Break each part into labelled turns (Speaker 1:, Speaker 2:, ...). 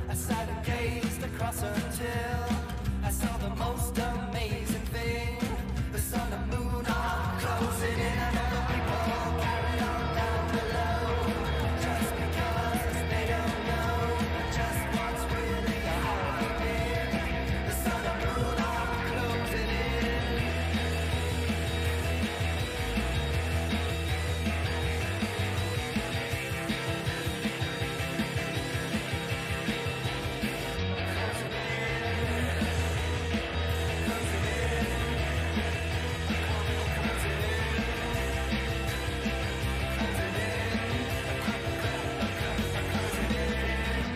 Speaker 1: I sat and gazed across until I saw the most amazing thing. The sun and moon are closing in and all the people carry on down below. Just because they don't know just what's really happening. The sun and moon are closing in.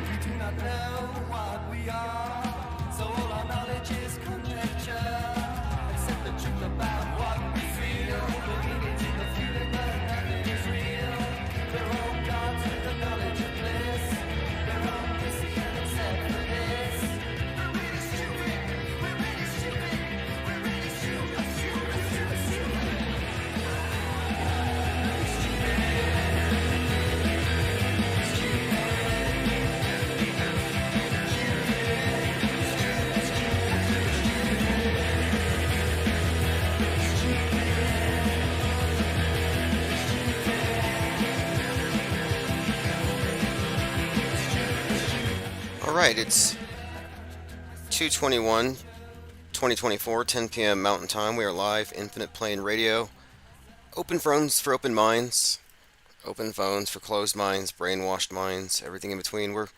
Speaker 1: We do not know what we are, so all our knowledge is conjecture. Accept the truth about what we feel. Believe it in the feeling, but nothing is real. We're all gods with the knowledge of bliss. We're all missing and except for this. We're really stupid. We're really stupid. We're really stupid. Stupid. Stupid. Stupid.
Speaker 2: All right, it's 2/21, 2024, 10 p.m. Mountain Time. We are live, Infinite Plane Radio. Open phones for open minds, open phones for closed minds, brainwashed minds, everything in between. We're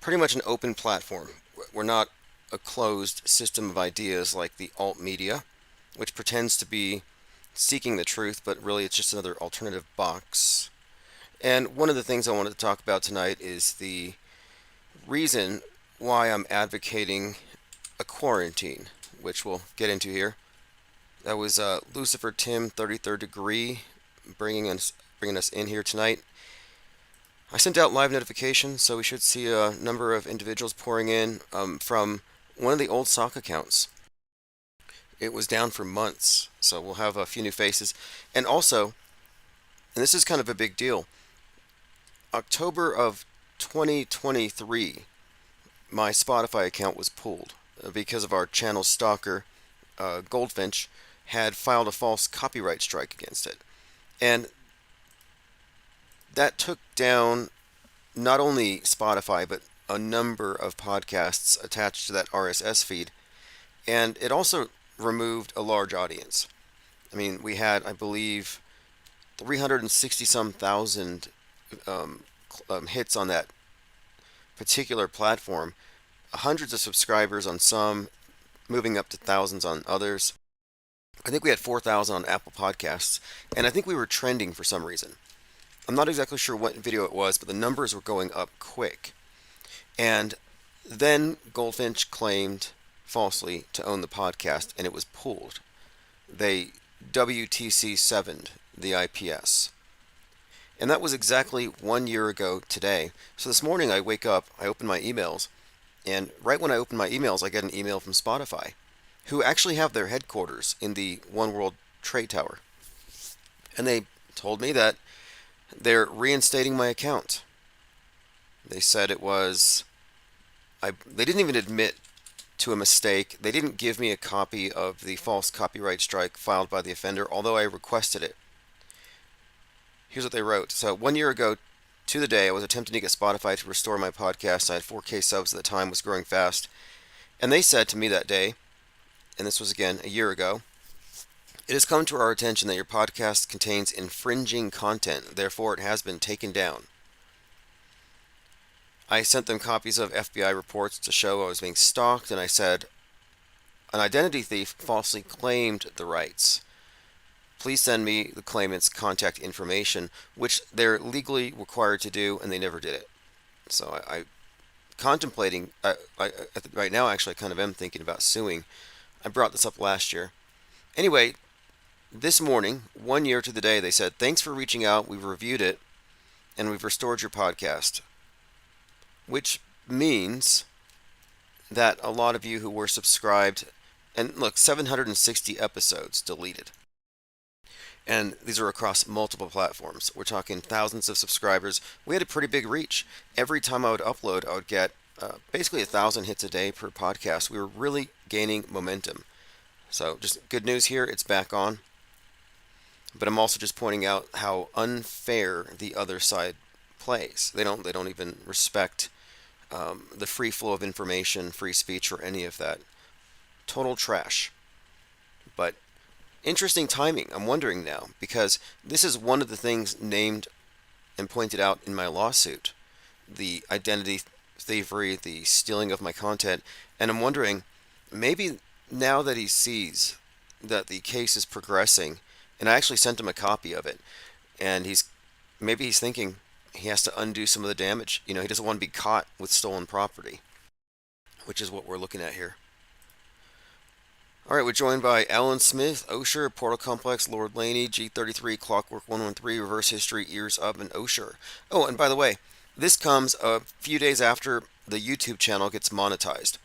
Speaker 2: pretty much an open platform. We're not a closed system of ideas like the alt media, which pretends to be seeking the truth, but really it's just another alternative box. And one of the things I wanted to talk about tonight is the reason why I'm advocating a quarantine, which we'll get into here. That was Lucifer Tim, 33rd Degree, bringing us in here tonight. I sent out live notifications, so we should see a number of individuals pouring in from one of the old sock accounts. It was down for months, so we'll have a few new faces. And also, and this is kind of a big deal, October of 2023, my Spotify account was pulled because of our channel stalker, Goldfinch, had filed a false copyright strike against it. And that took down not only Spotify, but a number of podcasts attached to that RSS feed. And it also removed a large audience. I mean, we had, I believe, 360-some thousand hits on that particular platform, hundreds of subscribers on some, moving up to thousands on others. I think we had 4,000 on Apple Podcasts, and I think we were trending for some reason. I'm not exactly sure what video it was, but the numbers were going up quick. And then Goldfinch claimed falsely to own the podcast, and it was pulled. They WTC7'd the IPS. And that was exactly 1 year ago today. So this morning I wake up, I open my emails, and right when I open my emails, I get an email from Spotify, who actually have their headquarters in the One World Trade Tower. And they told me that they're reinstating my account. They said it was, they didn't even admit to a mistake. They didn't give me a copy of the false copyright strike filed by the offender, although I requested it. Here's what they wrote. So 1 year ago to the day, I was attempting to get Spotify to restore my podcast. I had 4K subs at the time, was growing fast. And they said to me that day, and this was again a year ago, "It has come to our attention that your podcast contains infringing content. Therefore, it has been taken down." I sent them copies of FBI reports to show I was being stalked, and I said, "An identity thief falsely claimed the rights. Please send me the claimant's contact information," which they're legally required to do, and they never did it. So I contemplating, right now actually I kind of am thinking about suing. I brought this up last year. Anyway, this morning, 1 year to the day, they said, "Thanks for reaching out. We've reviewed it, and we've restored your podcast." Which means that a lot of you who were subscribed, and look, 760 episodes deleted. And these are across multiple platforms. We're talking thousands of subscribers. We had a pretty big reach. Every time I would upload, I would get basically 1,000 hits a day per podcast. We were really gaining momentum. So just good news here, it's back on. But I'm also just pointing out how unfair the other side plays. They don't even respect the free flow of information, free speech, or any of that. Total trash. But interesting timing. I'm wondering now because this is one of the things named and pointed out in my lawsuit, the identity thievery, the stealing of my content, and I'm wondering maybe now that he sees that the case is progressing, and I actually sent him a copy of it, and he's thinking he has to undo some of the damage. He doesn't want to be caught with stolen property, which is what we're looking at here. All right, we're joined by Alan Smith, Osher, Portal Complex, Lord Laney, G33, Clockwork 113, Reverse History, Ears Up, and Osher. Oh, and by the way, this comes a few days after the YouTube channel gets monetized.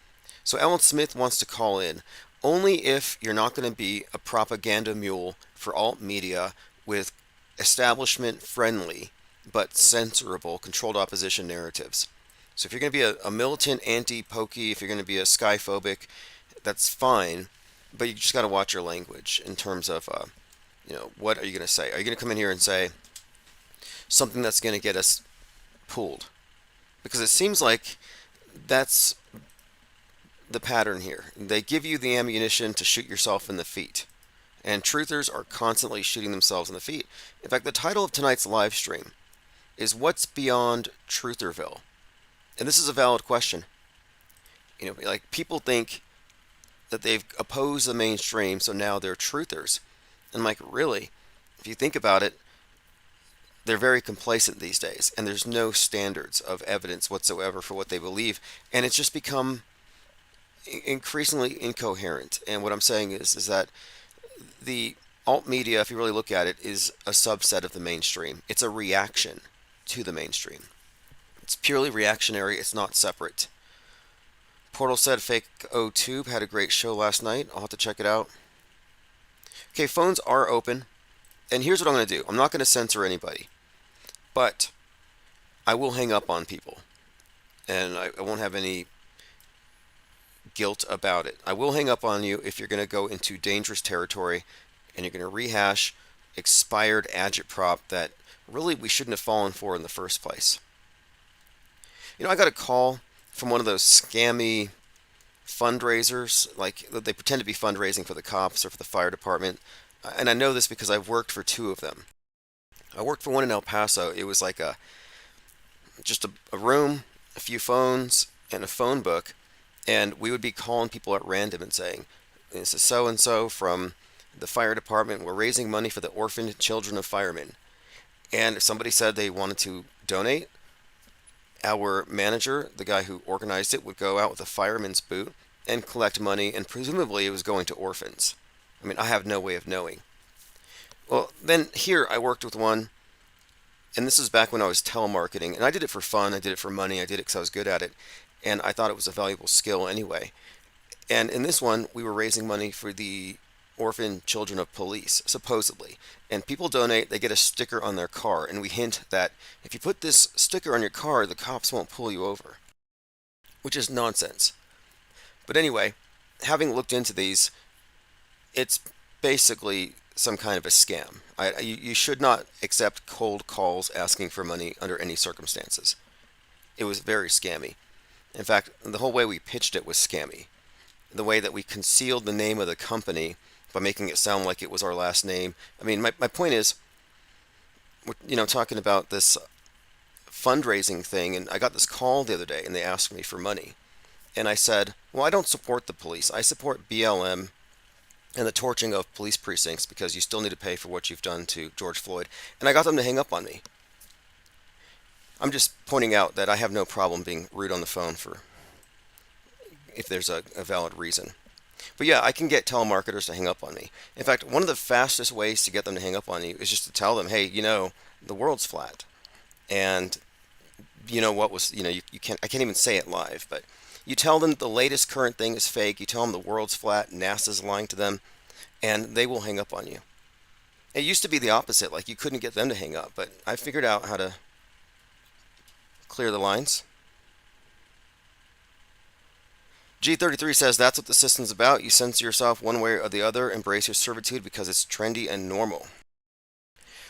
Speaker 2: So Alan Smith wants to call in only if you're not going to be a propaganda mule for alt media with establishment friendly but censorable controlled opposition narratives. So if you're going to be a militant anti-pokey, if you're going to be a skyphobic, that's fine, but you just got to watch your language in terms of, what are you going to say? Are you going to come in here and say something that's going to get us pulled? Because it seems like that's the pattern here. They give you the ammunition to shoot yourself in the feet. And truthers are constantly shooting themselves in the feet. In fact, the title of tonight's live stream is What's Beyond Trutherville? And this is a valid question. Like people think that they've opposed the mainstream, so now they're truthers. And like, really, if you think about it, they're very complacent these days, and there's no standards of evidence whatsoever for what they believe, and it's just become increasingly incoherent. And what I'm saying is that the alt media, if you really look at it, is a subset of the mainstream. It's a reaction to the mainstream. It's purely reactionary. It's not separate. Portal said Fake O2 had a great show last night. I'll have to check it out. Okay, phones are open. And here's what I'm going to do. I'm not going to censor anybody. But I will hang up on people. And I won't have any guilt about it. I will hang up on you if you're going to go into dangerous territory and you're going to rehash expired agitprop that really we shouldn't have fallen for in the first place. I got a call from one of those scammy fundraisers, like they pretend to be fundraising for the cops or for the fire department. And I know this because I've worked for two of them. I worked for one in El Paso. It was like just a room, a few phones, and a phone book. And we would be calling people at random and saying, this is so-and-so from the fire department. We're raising money for the orphaned children of firemen. And if somebody said they wanted to donate, our manager, the guy who organized it, would go out with a fireman's boot and collect money, and presumably it was going to orphans. I mean, I have no way of knowing. Well, then here I worked with one, and this is back when I was telemarketing, and I did it for fun, I did it for money, I did it because I was good at it, and I thought it was a valuable skill anyway. And in this one, we were raising money for the orphan children of police, supposedly. And people donate, they get a sticker on their car, and we hint that if you put this sticker on your car, the cops won't pull you over. Which is nonsense. But anyway, having looked into these, it's basically some kind of a scam. You should not accept cold calls asking for money under any circumstances. It was very scammy. In fact, the whole way we pitched it was scammy. The way that we concealed the name of the company by making it sound like it was our last name. I mean, my point is, we're talking about this fundraising thing, and I got this call the other day, and they asked me for money. And I said, well, I don't support the police. I support BLM and the torching of police precincts because you still need to pay for what you've done to George Floyd. And I got them to hang up on me. I'm just pointing out that I have no problem being rude on the phone if there's a valid reason. But yeah, I can get telemarketers to hang up on me. In fact, one of the fastest ways to get them to hang up on you is just to tell them, hey, the world's flat. And I can't even say it live, but you tell them the latest current thing is fake, you tell them the world's flat, NASA's lying to them, and they will hang up on you. It used to be the opposite, like you couldn't get them to hang up, but I figured out how to clear the lines. G33 says that's what the system's about. You censor yourself one way or the other, embrace your servitude because it's trendy and normal.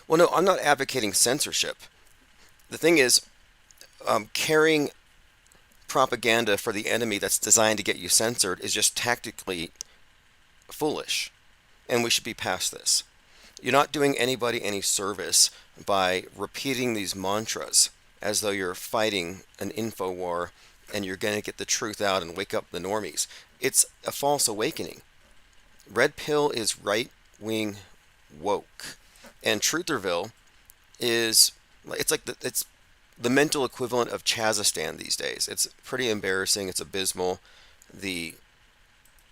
Speaker 2: Well, no, I'm not advocating censorship. The thing is, carrying propaganda for the enemy that's designed to get you censored is just tactically foolish, and we should be past this. You're not doing anybody any service by repeating these mantras as though you're fighting an info war and you're going to get the truth out and wake up the normies. It's a false awakening. Red pill is right wing woke, and Trutherville is it's the mental equivalent of Chazistan these days. It's pretty embarrassing. It's abysmal. The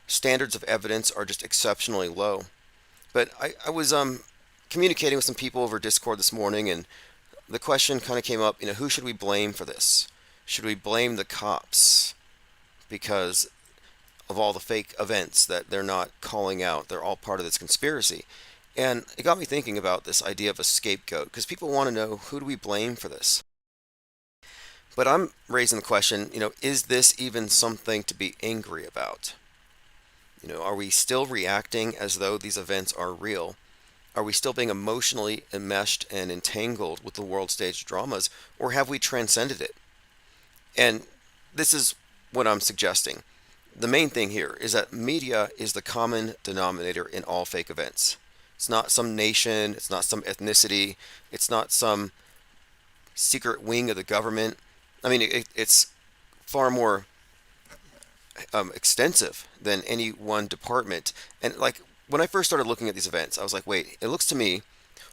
Speaker 2: standards of evidence are just exceptionally low. But I was communicating with some people over Discord this morning, and the question kind of came up, who should we blame for this? Should we blame the cops because of all the fake events that they're not calling out? They're all part of this conspiracy. And it got me thinking about this idea of a scapegoat, because people want to know, who do we blame for this? But I'm raising the question, is this even something to be angry about? Are we still reacting as though these events are real? Are we still being emotionally enmeshed and entangled with the world stage dramas, or have we transcended it? And this is what I'm suggesting. The main thing here is that media is the common denominator in all fake events. It's not some nation, it's not some ethnicity, it's not some secret wing of the government. I mean, it's far more extensive than any one department. And like when I first started looking at these events, I was like, wait, it looks to me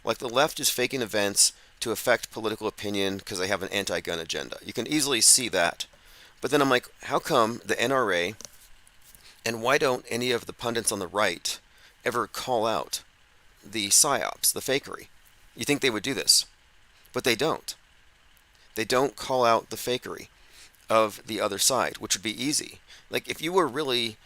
Speaker 2: like the left is faking events to affect political opinion because they have an anti-gun agenda. You can easily see that. But then I'm like, how come the NRA and why don't any of the pundits on the right ever call out the psyops, the fakery? You think they would do this, but they don't. They don't call out the fakery of the other side, which would be easy. Like if you were really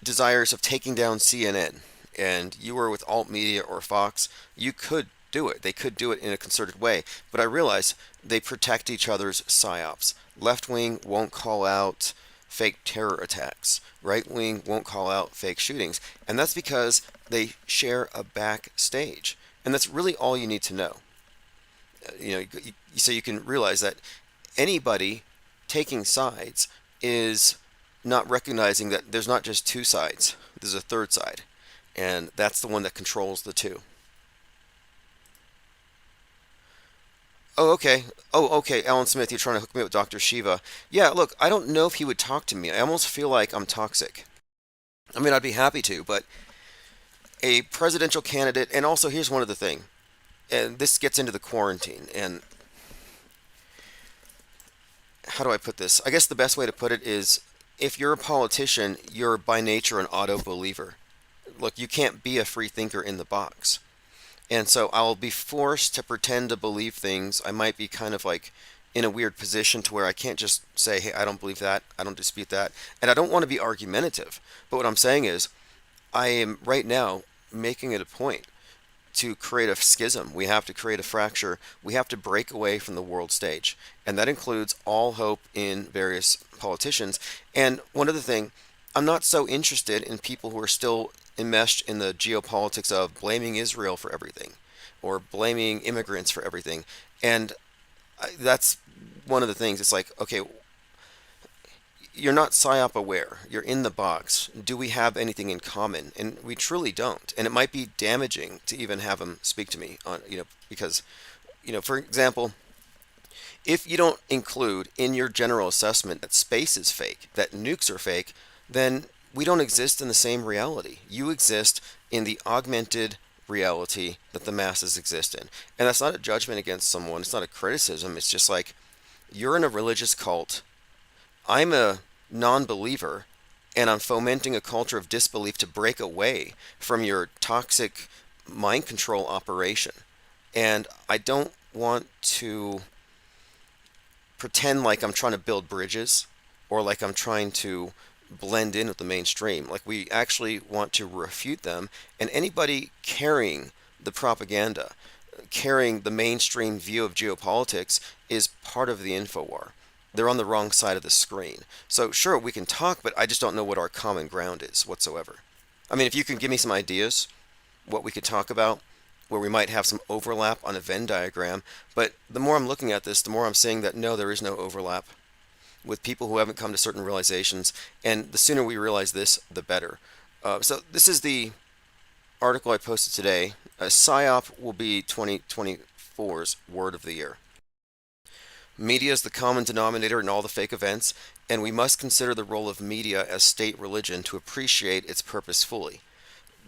Speaker 2: desirous of taking down CNN and you were with alt media or Fox, you could do it. They could do it in a concerted way. But I realize they protect each other's psyops. Left wing won't call out fake terror attacks. Right wing won't call out fake shootings. And that's because they share a backstage. And that's really all you need to know. So you can realize that anybody taking sides is not recognizing that there's not just two sides. There's a third side. And that's the one that controls the two. Oh, okay. Oh, okay. Alan Smith, you're trying to hook me up with Dr. Shiva. Yeah, look, I don't know if he would talk to me. I almost feel like I'm toxic. I mean, I'd be happy to, but a presidential candidate, and also here's one other thing, and this gets into the quarantine, and how do I put this? I guess the best way to put it is, if you're a politician, you're by nature an auto believer. Look, you can't be a free thinker in the box. And so I'll be forced to pretend to believe things. I might be kind of like in a weird position to where I can't just say, hey, I don't believe that. I don't dispute that. And I don't want to be argumentative. But what I'm saying is, I am right now making it a point to create a schism. We have to create a fracture. We have to break away from the world stage. And that includes all hope in various politicians. And one other thing, I'm not so interested in people who are still enmeshed in the geopolitics of blaming Israel for everything or blaming immigrants for everything. And that's one of the things. It's like, okay, you're not PSYOP aware. You're in the box. Do we have anything in common? And we truly don't. And it might be damaging to even have them speak to me on, because, for example, if you don't include in your general assessment that space is fake, that nukes are fake, then we don't exist in the same reality. You exist in the augmented reality that the masses exist in. And that's not a judgment against someone. It's not a criticism. It's just like, you're in a religious cult. I'm a non-believer, and I'm fomenting a culture of disbelief to break away from your toxic mind control operation. And I don't want to pretend like I'm trying to build bridges or like I'm trying to blend in with the mainstream. Like, we actually want to refute them, and anybody carrying the propaganda, carrying the mainstream view of geopolitics is part of the infowar. they're on the wrong side of the screen. So sure, we can talk, but I just don't know what our common ground is whatsoever. I mean, if you can give me some ideas, what we could talk about, where we might have some overlap on a Venn diagram, but the more I'm looking at this, the more I'm seeing that no, there is no overlap with people who haven't come to certain realizations, and the sooner we realize this, the better. So this is the article I posted today. PSYOP will be 2024's word of the year. Media is the common denominator in all the fake events, and we must consider the role of media as state religion to appreciate its purpose fully.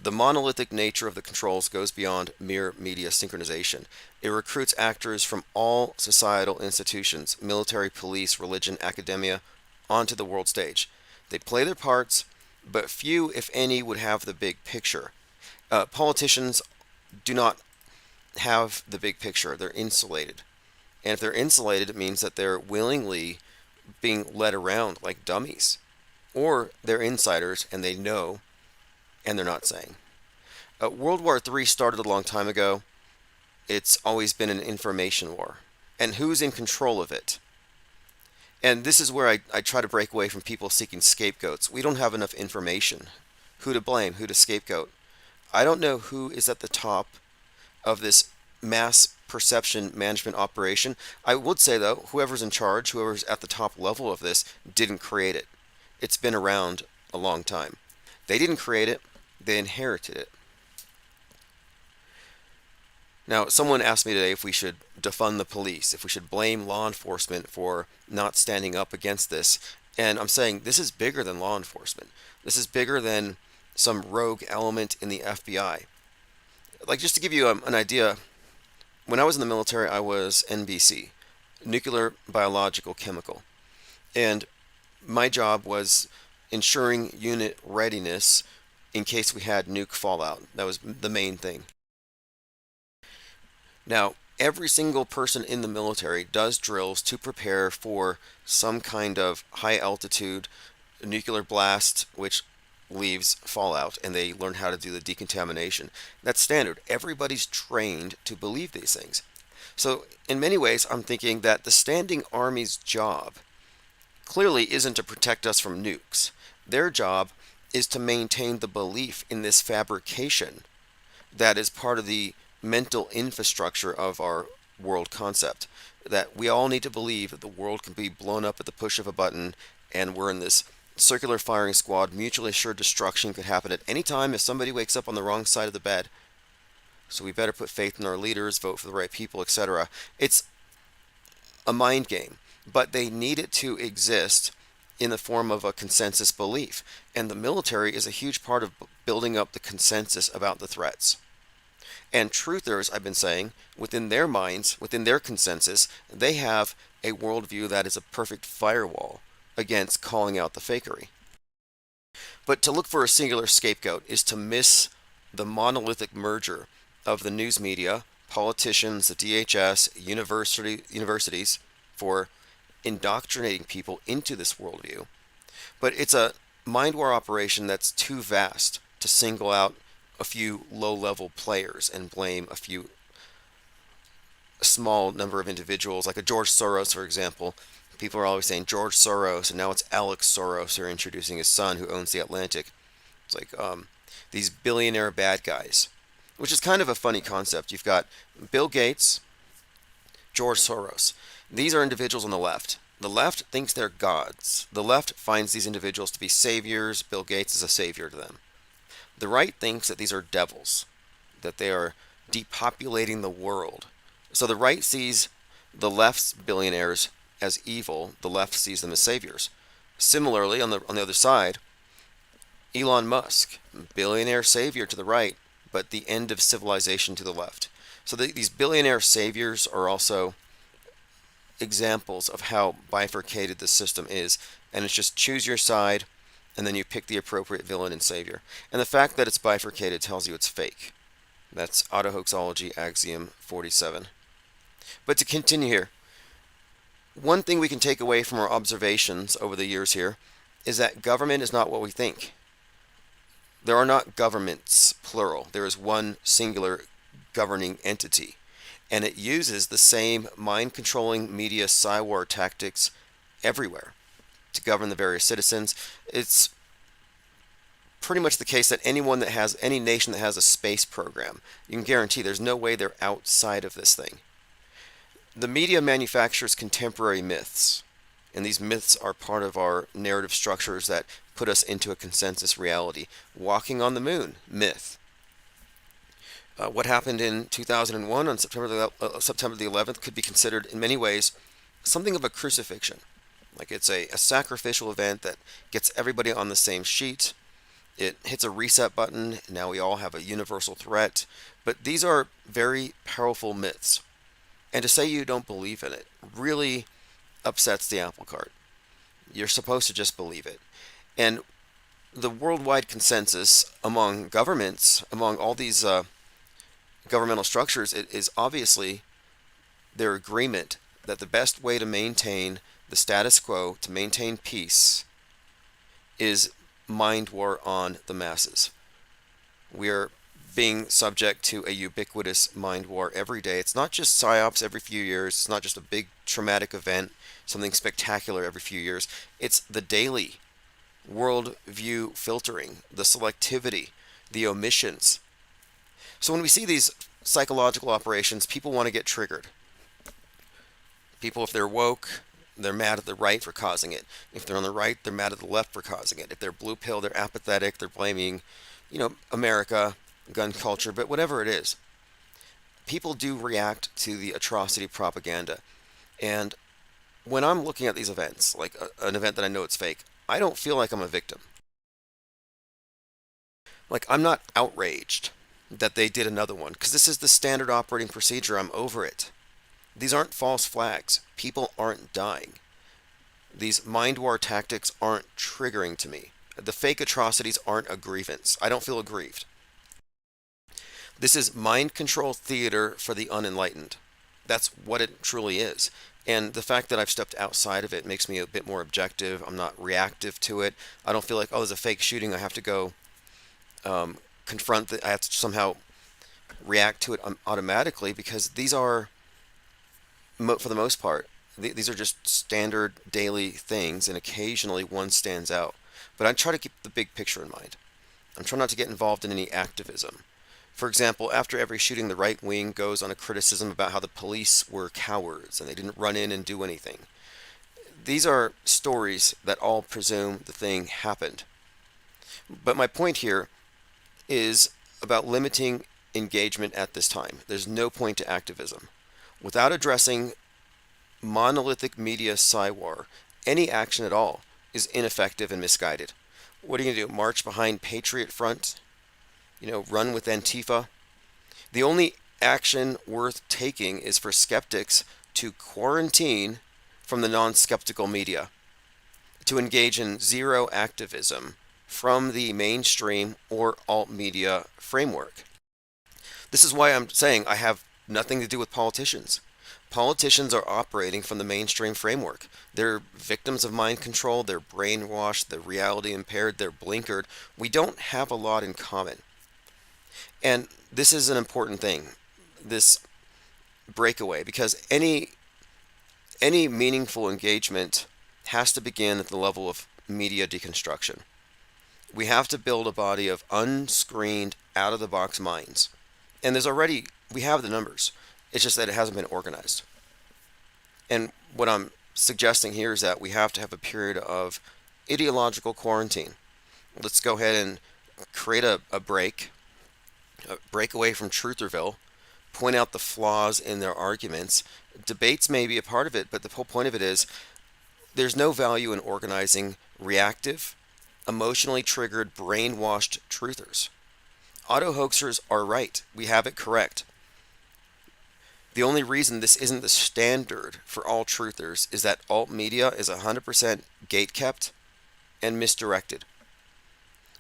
Speaker 2: The monolithic nature of the controls goes beyond mere media synchronization. It recruits actors from all societal institutions, military, police, religion, academia, onto the world stage. They play their parts, but few, if any, would have the big picture. Politicians do not have the big picture. They're insulated. And if they're insulated, it means that they're willingly being led around like dummies. Or they're insiders and they know and they're not saying. World War III started a long time ago. It's always been an information war. And who's in control of it? And this is where I try to break away from people seeking scapegoats. We don't have enough information. Who to blame? Who to scapegoat? I don't know who is at the top of this mass perception management operation. I would say, though, whoever's in charge, whoever's at the top level of this, didn't create it. It's been around a long time. They didn't create it. They inherited it. Now, someone asked me today if we should defund the police, if we should blame law enforcement for not standing up against this. And I'm saying this is bigger than law enforcement. This is bigger than some rogue element in the FBI. Like, just to give you an idea, when I was in the military, I was NBC, nuclear, biological, chemical. And my job was ensuring unit readiness in case we had nuke fallout. That was the main thing. Now, every single person in the military does drills to prepare for some kind of high altitude nuclear blast, which leaves fallout, and they learn how to do the decontamination. That's standard. Everybody's trained to believe these things. So in many ways, I'm thinking that the standing army's job clearly isn't to protect us from nukes. Their job is to maintain the belief in this fabrication that is part of the mental infrastructure of our world concept. That we all need to believe that the world can be blown up at the push of a button, and we're in this circular firing squad. Mutually assured destruction could happen at any time if somebody wakes up on the wrong side of the bed. So we better put faith in our leaders, vote for the right people, etc. It's a mind game, but they need it to exist in the form of a consensus belief. And the military is a huge part of building up the consensus about the threats. And truthers, I've been saying, within their minds, within their consensus, they have a worldview that is a perfect firewall against calling out the fakery. But to look for a singular scapegoat is to miss the monolithic merger of the news media, politicians, the DHS, universities for indoctrinating people into this worldview. But it's a mind war operation that's too vast to single out a few low-level players and blame a small number of individuals, like a George Soros, for example. People are always saying George Soros, and now it's Alex Soros. They're introducing his son who owns the Atlantic. It's like these billionaire bad guys, which is kind of a funny concept. You've got Bill Gates, George Soros. These are individuals on the left. The left thinks they're gods. The left finds these individuals to be saviors. Bill Gates is a savior to them. The right thinks that these are devils, that they are depopulating the world. So the right sees the left's billionaires as evil. The left sees them as saviors. Similarly, on the other side, Elon Musk, billionaire savior to the right, but the end of civilization to the left. So these billionaire saviors are also examples of how bifurcated the system is, and it's just choose your side, and then you pick the appropriate villain and savior. And the fact that it's bifurcated tells you it's fake. That's Autohoaxology Axiom 47. But to continue here, one thing we can take away from our observations over the years here is that government is not what we think. There are not governments, plural. There is one singular governing entity. And it uses the same mind-controlling media psywar tactics everywhere to govern the various citizens. It's pretty much the case that any nation that has a space program, you can guarantee there's no way they're outside of this thing. The media manufactures contemporary myths, and these myths are part of our narrative structures that put us into a consensus reality. Walking on the moon, myth. What happened in 2001 on September the 11th could be considered in many ways something of a crucifixion. Like it's a sacrificial event that gets everybody on the same sheet. It hits a reset button. Now we all have a universal threat. But these are very powerful myths. And to say you don't believe in it really upsets the apple cart. You're supposed to just believe it. And the worldwide consensus among governments, among all these governmental structures, it is obviously their agreement that the best way to maintain the status quo, to maintain peace, is mind war on the masses. We are being subject to a ubiquitous mind war every day. It's not just psyops every few years. It's not just a big traumatic event, something spectacular every few years. It's the daily worldview filtering, the selectivity, the omissions. So when we see these psychological operations, people want to get triggered. People, if they're woke, they're mad at the right for causing it. If they're on the right, they're mad at the left for causing it. If they're blue pill, they're apathetic, they're blaming, America, gun culture, but whatever it is. People do react to the atrocity propaganda. And when I'm looking at these events, like an event that I know it's fake, I don't feel like I'm a victim. Like, I'm not outraged that they did another one, because this is the standard operating procedure. I'm over it. These aren't false flags. People aren't dying. These mind war tactics aren't triggering to me. The fake atrocities aren't a grievance. I don't feel aggrieved. This is mind control theater for the unenlightened. That's what it truly is. And the fact that I've stepped outside of it makes me a bit more objective. I'm not reactive to it. I don't feel like, oh, there's a fake shooting, I have to go confront I have to somehow react to it automatically, because these are, for the most part, these are just standard daily things, and occasionally one stands out. But I try to keep the big picture in mind. I'm trying not to get involved in any activism. For example, after every shooting, the right wing goes on a criticism about how the police were cowards and they didn't run in and do anything. These are stories that all presume the thing happened. But my point here is about limiting engagement at this time. There's no point to activism. Without addressing monolithic media psywar, any action at all is ineffective and misguided. What are you going to do? March behind Patriot Front? Run with Antifa? The only action worth taking is for skeptics to quarantine from the non-skeptical media, to engage in zero activism from the mainstream or alt media framework. This is why I'm saying I have nothing to do with politicians. Politicians are operating from the mainstream framework. They're victims of mind control, they're brainwashed, they're reality impaired, they're blinkered. We don't have a lot in common. And this is an important thing, this breakaway, because any meaningful engagement has to begin at the level of media deconstruction. We have to build a body of unscreened, out-of-the-box minds. And we have the numbers. It's just that it hasn't been organized. And what I'm suggesting here is that we have to have a period of ideological quarantine. Let's go ahead and create a break away from Trutherville, point out the flaws in their arguments. Debates may be a part of it, but the whole point of it is there's no value in organizing reactive, emotionally triggered, brainwashed truthers. Auto hoaxers are right. We have it correct. The only reason this isn't the standard for all truthers is that alt media is 100% gatekept and misdirected.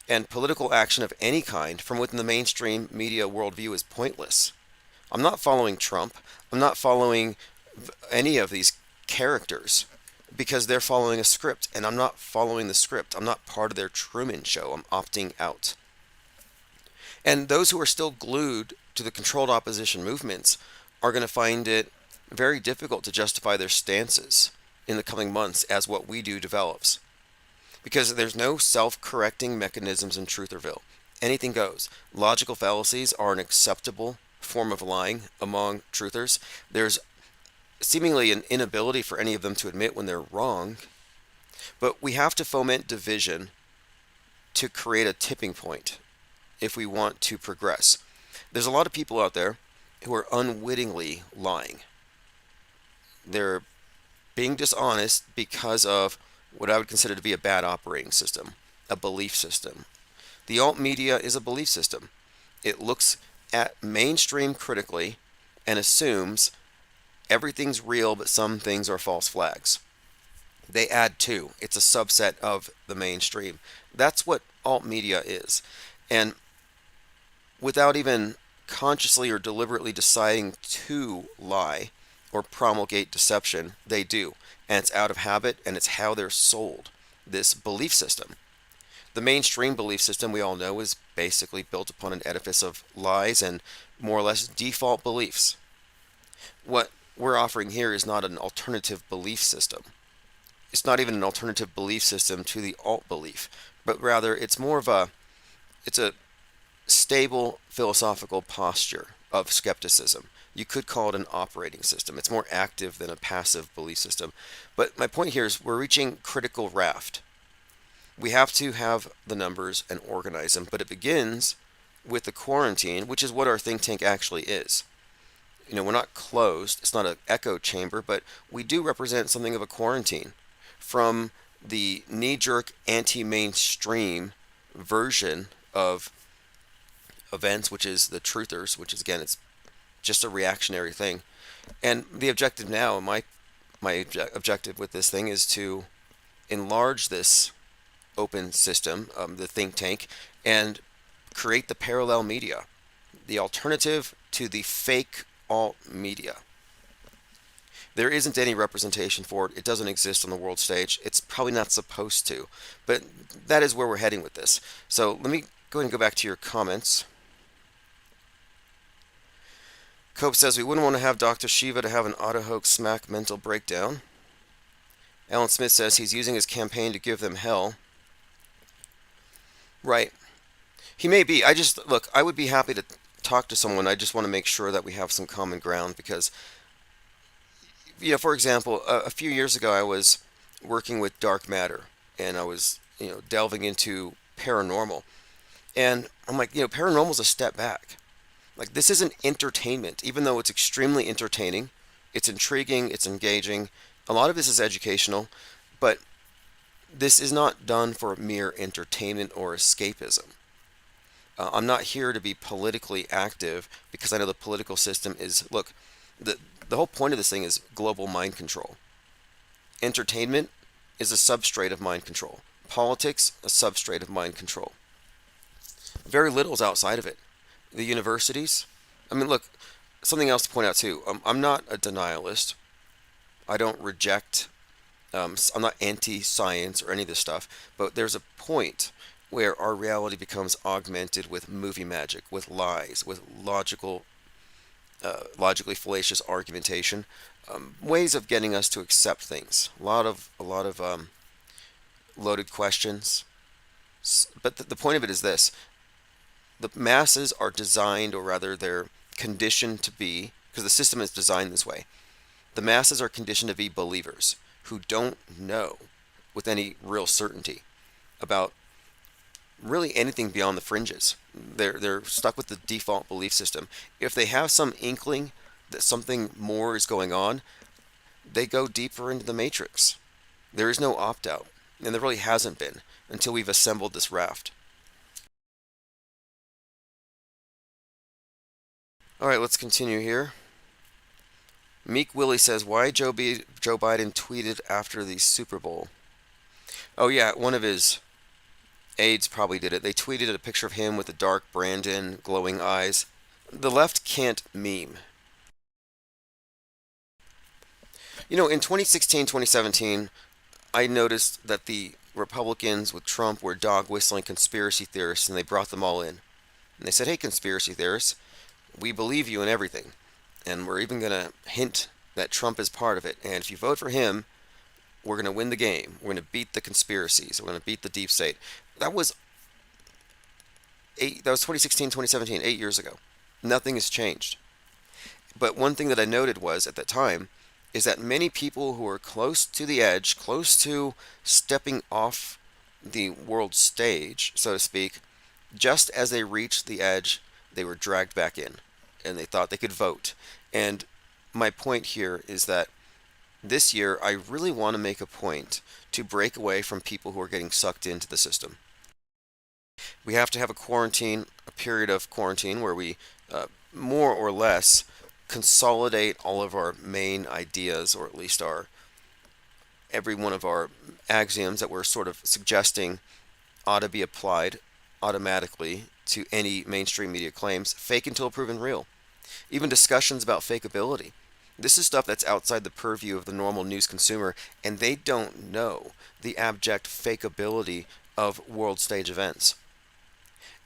Speaker 2: And political action of any kind from within the mainstream media worldview is pointless. I'm not following Trump. I'm not following any of these characters because they're following a script, and I'm not following the script. I'm not part of their Truman Show. I'm opting out. And those who are still glued to the controlled opposition movements are going to find it very difficult to justify their stances in the coming months as what we do develops. Because there's no self-correcting mechanisms in Trutherville. Anything goes. Logical fallacies are an acceptable form of lying among truthers. There's seemingly an inability for any of them to admit when they're wrong, but we have to foment division to create a tipping point if we want to progress. There's a lot of people out there who are unwittingly lying. They're being dishonest because of what I would consider to be a bad operating system, a belief system. The alt media is a belief system. It looks at mainstream critically and assumes everything's real, but some things are false flags. They add to. It's a subset of the mainstream. That's what alt media is. And without even consciously or deliberately deciding to lie or promulgate deception, they do. And it's out of habit, and it's how they're sold, this belief system. The mainstream belief system, we all know, is basically built upon an edifice of lies and more or less default beliefs. What we're offering here is not an alternative belief system. It's not even an alternative belief system to the alt belief, but rather it's more of it's a stable philosophical posture of skepticism. You could call it an operating system. It's more active than a passive belief system. But my point here is we're reaching critical raft. We have to have the numbers and organize them, but it begins with the quarantine, which is what our think tank actually is. We're not closed. It's not an echo chamber, but we do represent something of a quarantine from the knee-jerk anti-mainstream version of events, which is the truthers, which is, again, it's just a reactionary thing. And the objective now, my objective with this thing is to enlarge this open system, the think tank, and create the parallel media, the alternative to the fake alt media. There isn't any representation for it. It doesn't exist on the world stage. It's probably not supposed to, but that is where we're heading with this. So let me go ahead and go back to your comments. Cope says we wouldn't want to have Dr. Shiva to have an auto-hoax smack mental breakdown. Alan Smith says he's using his campaign to give them hell. Right. He may be. Look, I would be happy to talk to someone. I just want to make sure that we have some common ground because, for example, a few years ago I was working with dark matter and I was, delving into paranormal. And I'm like, paranormal is a step back. Like, this isn't entertainment, even though it's extremely entertaining. It's intriguing, it's engaging. A lot of this is educational, but this is not done for mere entertainment or escapism. I'm not here to be politically active because I know the political system is, look, the whole point of this thing is global mind control. Entertainment is a substrate of mind control. Politics, a substrate of mind control. Very little is outside of it. The universities, look, something else to point out too. I'm not a denialist. I don't reject, I'm not anti-science or any of this stuff, but there's a point where our reality becomes augmented with movie magic, with lies, with logically fallacious argumentation, ways of getting us to accept things. A lot of loaded questions. But the point of it is this. The masses are designed, or rather they're conditioned to be, because the system is designed this way, the masses are conditioned to be believers who don't know with any real certainty about really anything beyond the fringes. They're stuck with the default belief system. If they have some inkling that something more is going on, they go deeper into the matrix. There is no opt-out, and there really hasn't been until we've assembled this raft. All right, let's continue here. Meek Willie says, why Joe Biden tweeted after the Super Bowl? Oh yeah, one of his aides probably did it. They tweeted a picture of him with the dark Brandon, glowing eyes. The left can't meme. In 2016, 2017, I noticed that the Republicans with Trump were dog whistling conspiracy theorists, and they brought them all in. And they said, hey, conspiracy theorists, we believe you in everything. And we're even going to hint that Trump is part of it. And if you vote for him, we're going to win the game. We're going to beat the conspiracies. We're going to beat the deep state. That was that was 2016, 2017, 8 years ago. Nothing has changed. But one thing that I noted was at that time is that many people who were close to the edge, close to stepping off the world stage, so to speak, just as they reached the edge, they were dragged back in and they thought they could vote. And my point here is that this year I really want to make a point to break away from people who are getting sucked into the system. We have to have a period of quarantine where we more or less consolidate all of our main ideas, or at least every one of our axioms that we're sort of suggesting ought to be applied automatically to any mainstream media claims, fake until proven real. Even discussions about fakeability. This is stuff that's outside the purview of the normal news consumer, and they don't know the abject fakeability of world stage events.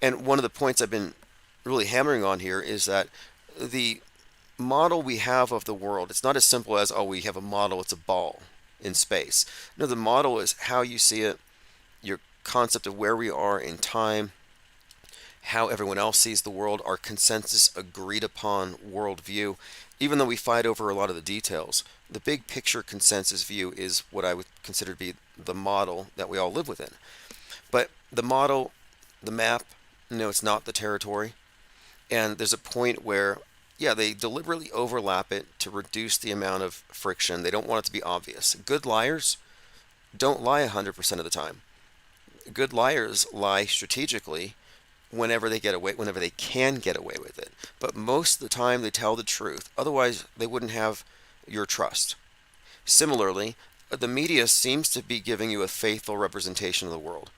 Speaker 2: And one of the points I've been really hammering on here is that the model we have of the world, it's not as simple as, oh, we have a model, it's a ball in space. No, the model is how you see it, your concept of where we are in time, how everyone else sees the world, our consensus agreed upon worldview. Even though we fight over a lot of the details, the big picture consensus view is what I would consider to be the model that we all live within. But the model, the map, no, it's not the territory. And there's a point where, yeah, they deliberately overlap it to reduce the amount of friction. They don't want it to be obvious. Good liars don't lie 100% of the time. Good liars lie strategically whenever they can get away with it. But most of the time they tell the truth. Otherwise, they wouldn't have your trust. Similarly, the media seems to be giving you a faithful representation of the world.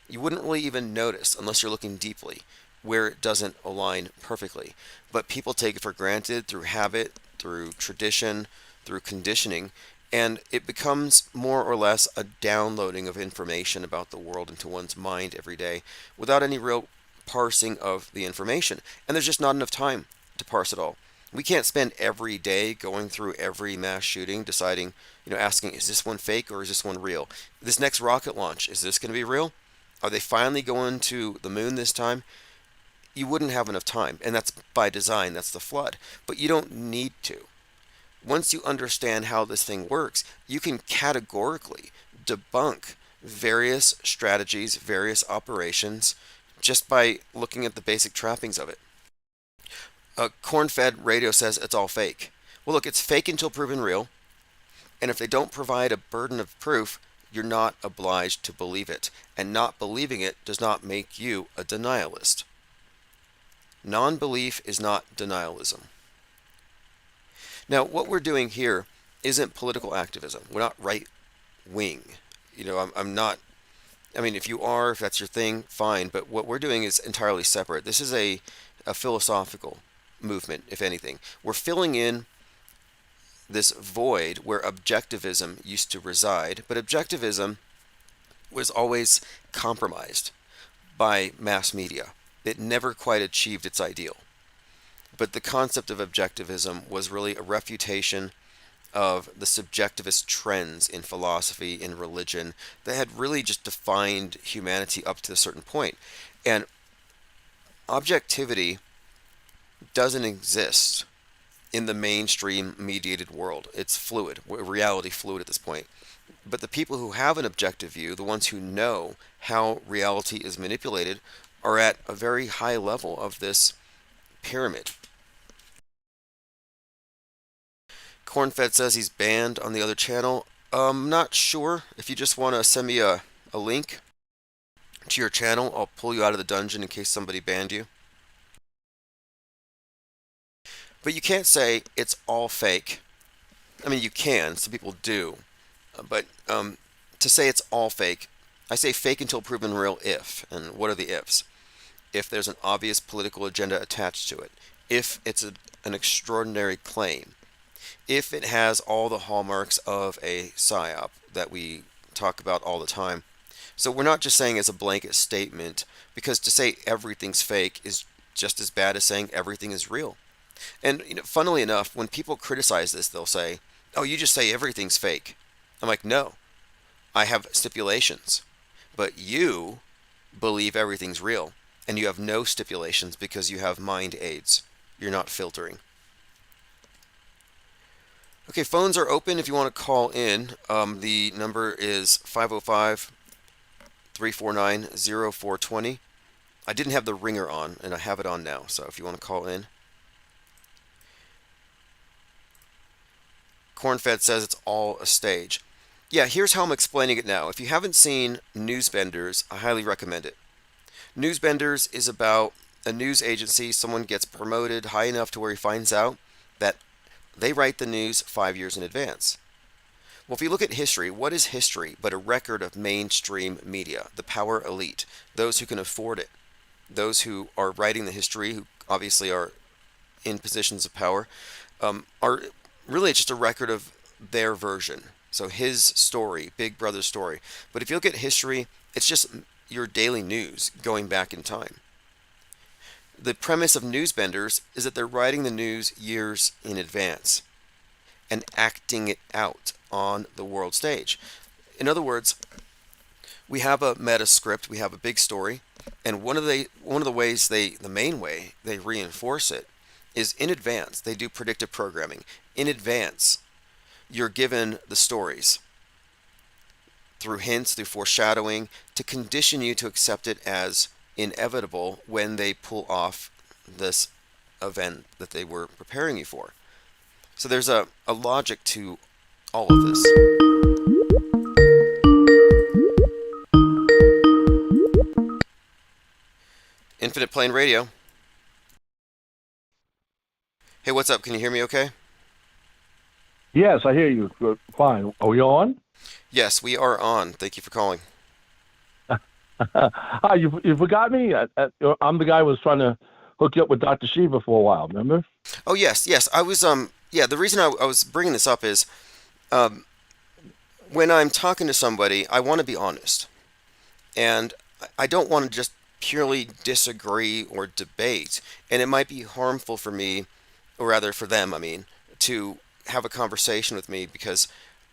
Speaker 2: You wouldn't really even notice, unless you're looking deeply, where it doesn't align perfectly. But people take it for granted through habit, through tradition, through conditioning, and it becomes more or less a downloading of information about the world into one's mind every day without any real parsing of the information. And there's just not enough time to parse it all. We can't spend every day going through every mass shooting, deciding, asking, is this one fake or is this one real? This next rocket launch, is this going to be real? Are they finally going to the moon this time? You wouldn't have enough time, and that's by design, that's the flood. But you don't need to. Once you understand how this thing works, you can categorically debunk various strategies, various operations, just by looking at the basic trappings of it. Corn-fed radio says it's all fake. Well, look, it's fake until proven real, and if they don't provide a burden of proof, you're not obliged to believe it, and not believing it does not make you a denialist. Non-belief is not denialism. Now, what we're doing here isn't political activism. We're not right-wing. I'm not. I mean, if you are, if that's your thing, fine. But what we're doing is entirely separate. This is a philosophical movement, if anything. We're filling in this void where objectivism used to reside, but objectivism was always compromised by mass media. It never quite achieved its ideal. But the concept of objectivism was really a refutation of the subjectivist trends in philosophy, in religion, that had really just defined humanity up to a certain point. And objectivity doesn't exist in the mainstream mediated world. It's fluid, reality fluid at this point. But the people who have an objective view, the ones who know how reality is manipulated, are at a very high level of this pyramid. Cornfed says he's banned on the other channel. I'm not sure. If you just want to send me a link to your channel, I'll pull you out of the dungeon in case somebody banned you. But you can't say it's all fake. I mean, you can. Some people do. But to say it's all fake, I say fake until proven real if. And what are the ifs? If there's an obvious political agenda attached to it. If it's an extraordinary claim. If it has all the hallmarks of a psyop that we talk about all the time. So we're not just saying as a blanket statement, because to say everything's fake is just as bad as saying everything is real. And funnily enough, when people criticize this, they'll say, oh, you just say everything's fake. I'm like, no, I have stipulations, but you believe everything's real, and you have no stipulations because you have mind aids. You're not filtering. Okay, phones are open if you want to call in. The number is 505 349 0420. I didn't have the ringer on, and I have it on now, so if you want to call in. Cornfed says it's all a stage. Yeah, here's how I'm explaining it now. If you haven't seen Newsbenders, I highly recommend it. Newsbenders is about a news agency. Someone gets promoted high enough to where he finds out that they write the news 5 years in advance. Well, if you look at history, what is history but a record of mainstream media, the power elite, those who can afford it, those who are writing the history, who obviously are in positions of power, are really just a record of their version. So his story, Big Brother's story. But if you look at history, it's just your daily news going back in time. The premise of Newsbenders is that they're writing the news years in advance and acting it out on the world stage. In other words, we have a meta script, we have a big story, and one of the ways the main way they reinforce it is in advance. They do predictive programming. In advance, you're given the stories through hints, through foreshadowing, to condition you to accept it as inevitable when they pull off this event that they were preparing you for. So there's a logic to all of this. Infinite Plane Radio. Hey, what's up? Can you hear me okay?
Speaker 3: Yes, I hear you. Good. Fine. Are we on?
Speaker 2: Yes, we are on. Thank you for calling.
Speaker 3: Hi, you forgot me? I'm the guy who was trying to hook you up with Dr. Shiva for a while, remember?
Speaker 2: Oh, yes. I was, yeah, the reason I was bringing this up is um, when I'm talking to somebody, I want to be honest. And I don't want to just purely disagree or debate. And it might be harmful for me, or rather for them, I mean, to have a conversation with me because,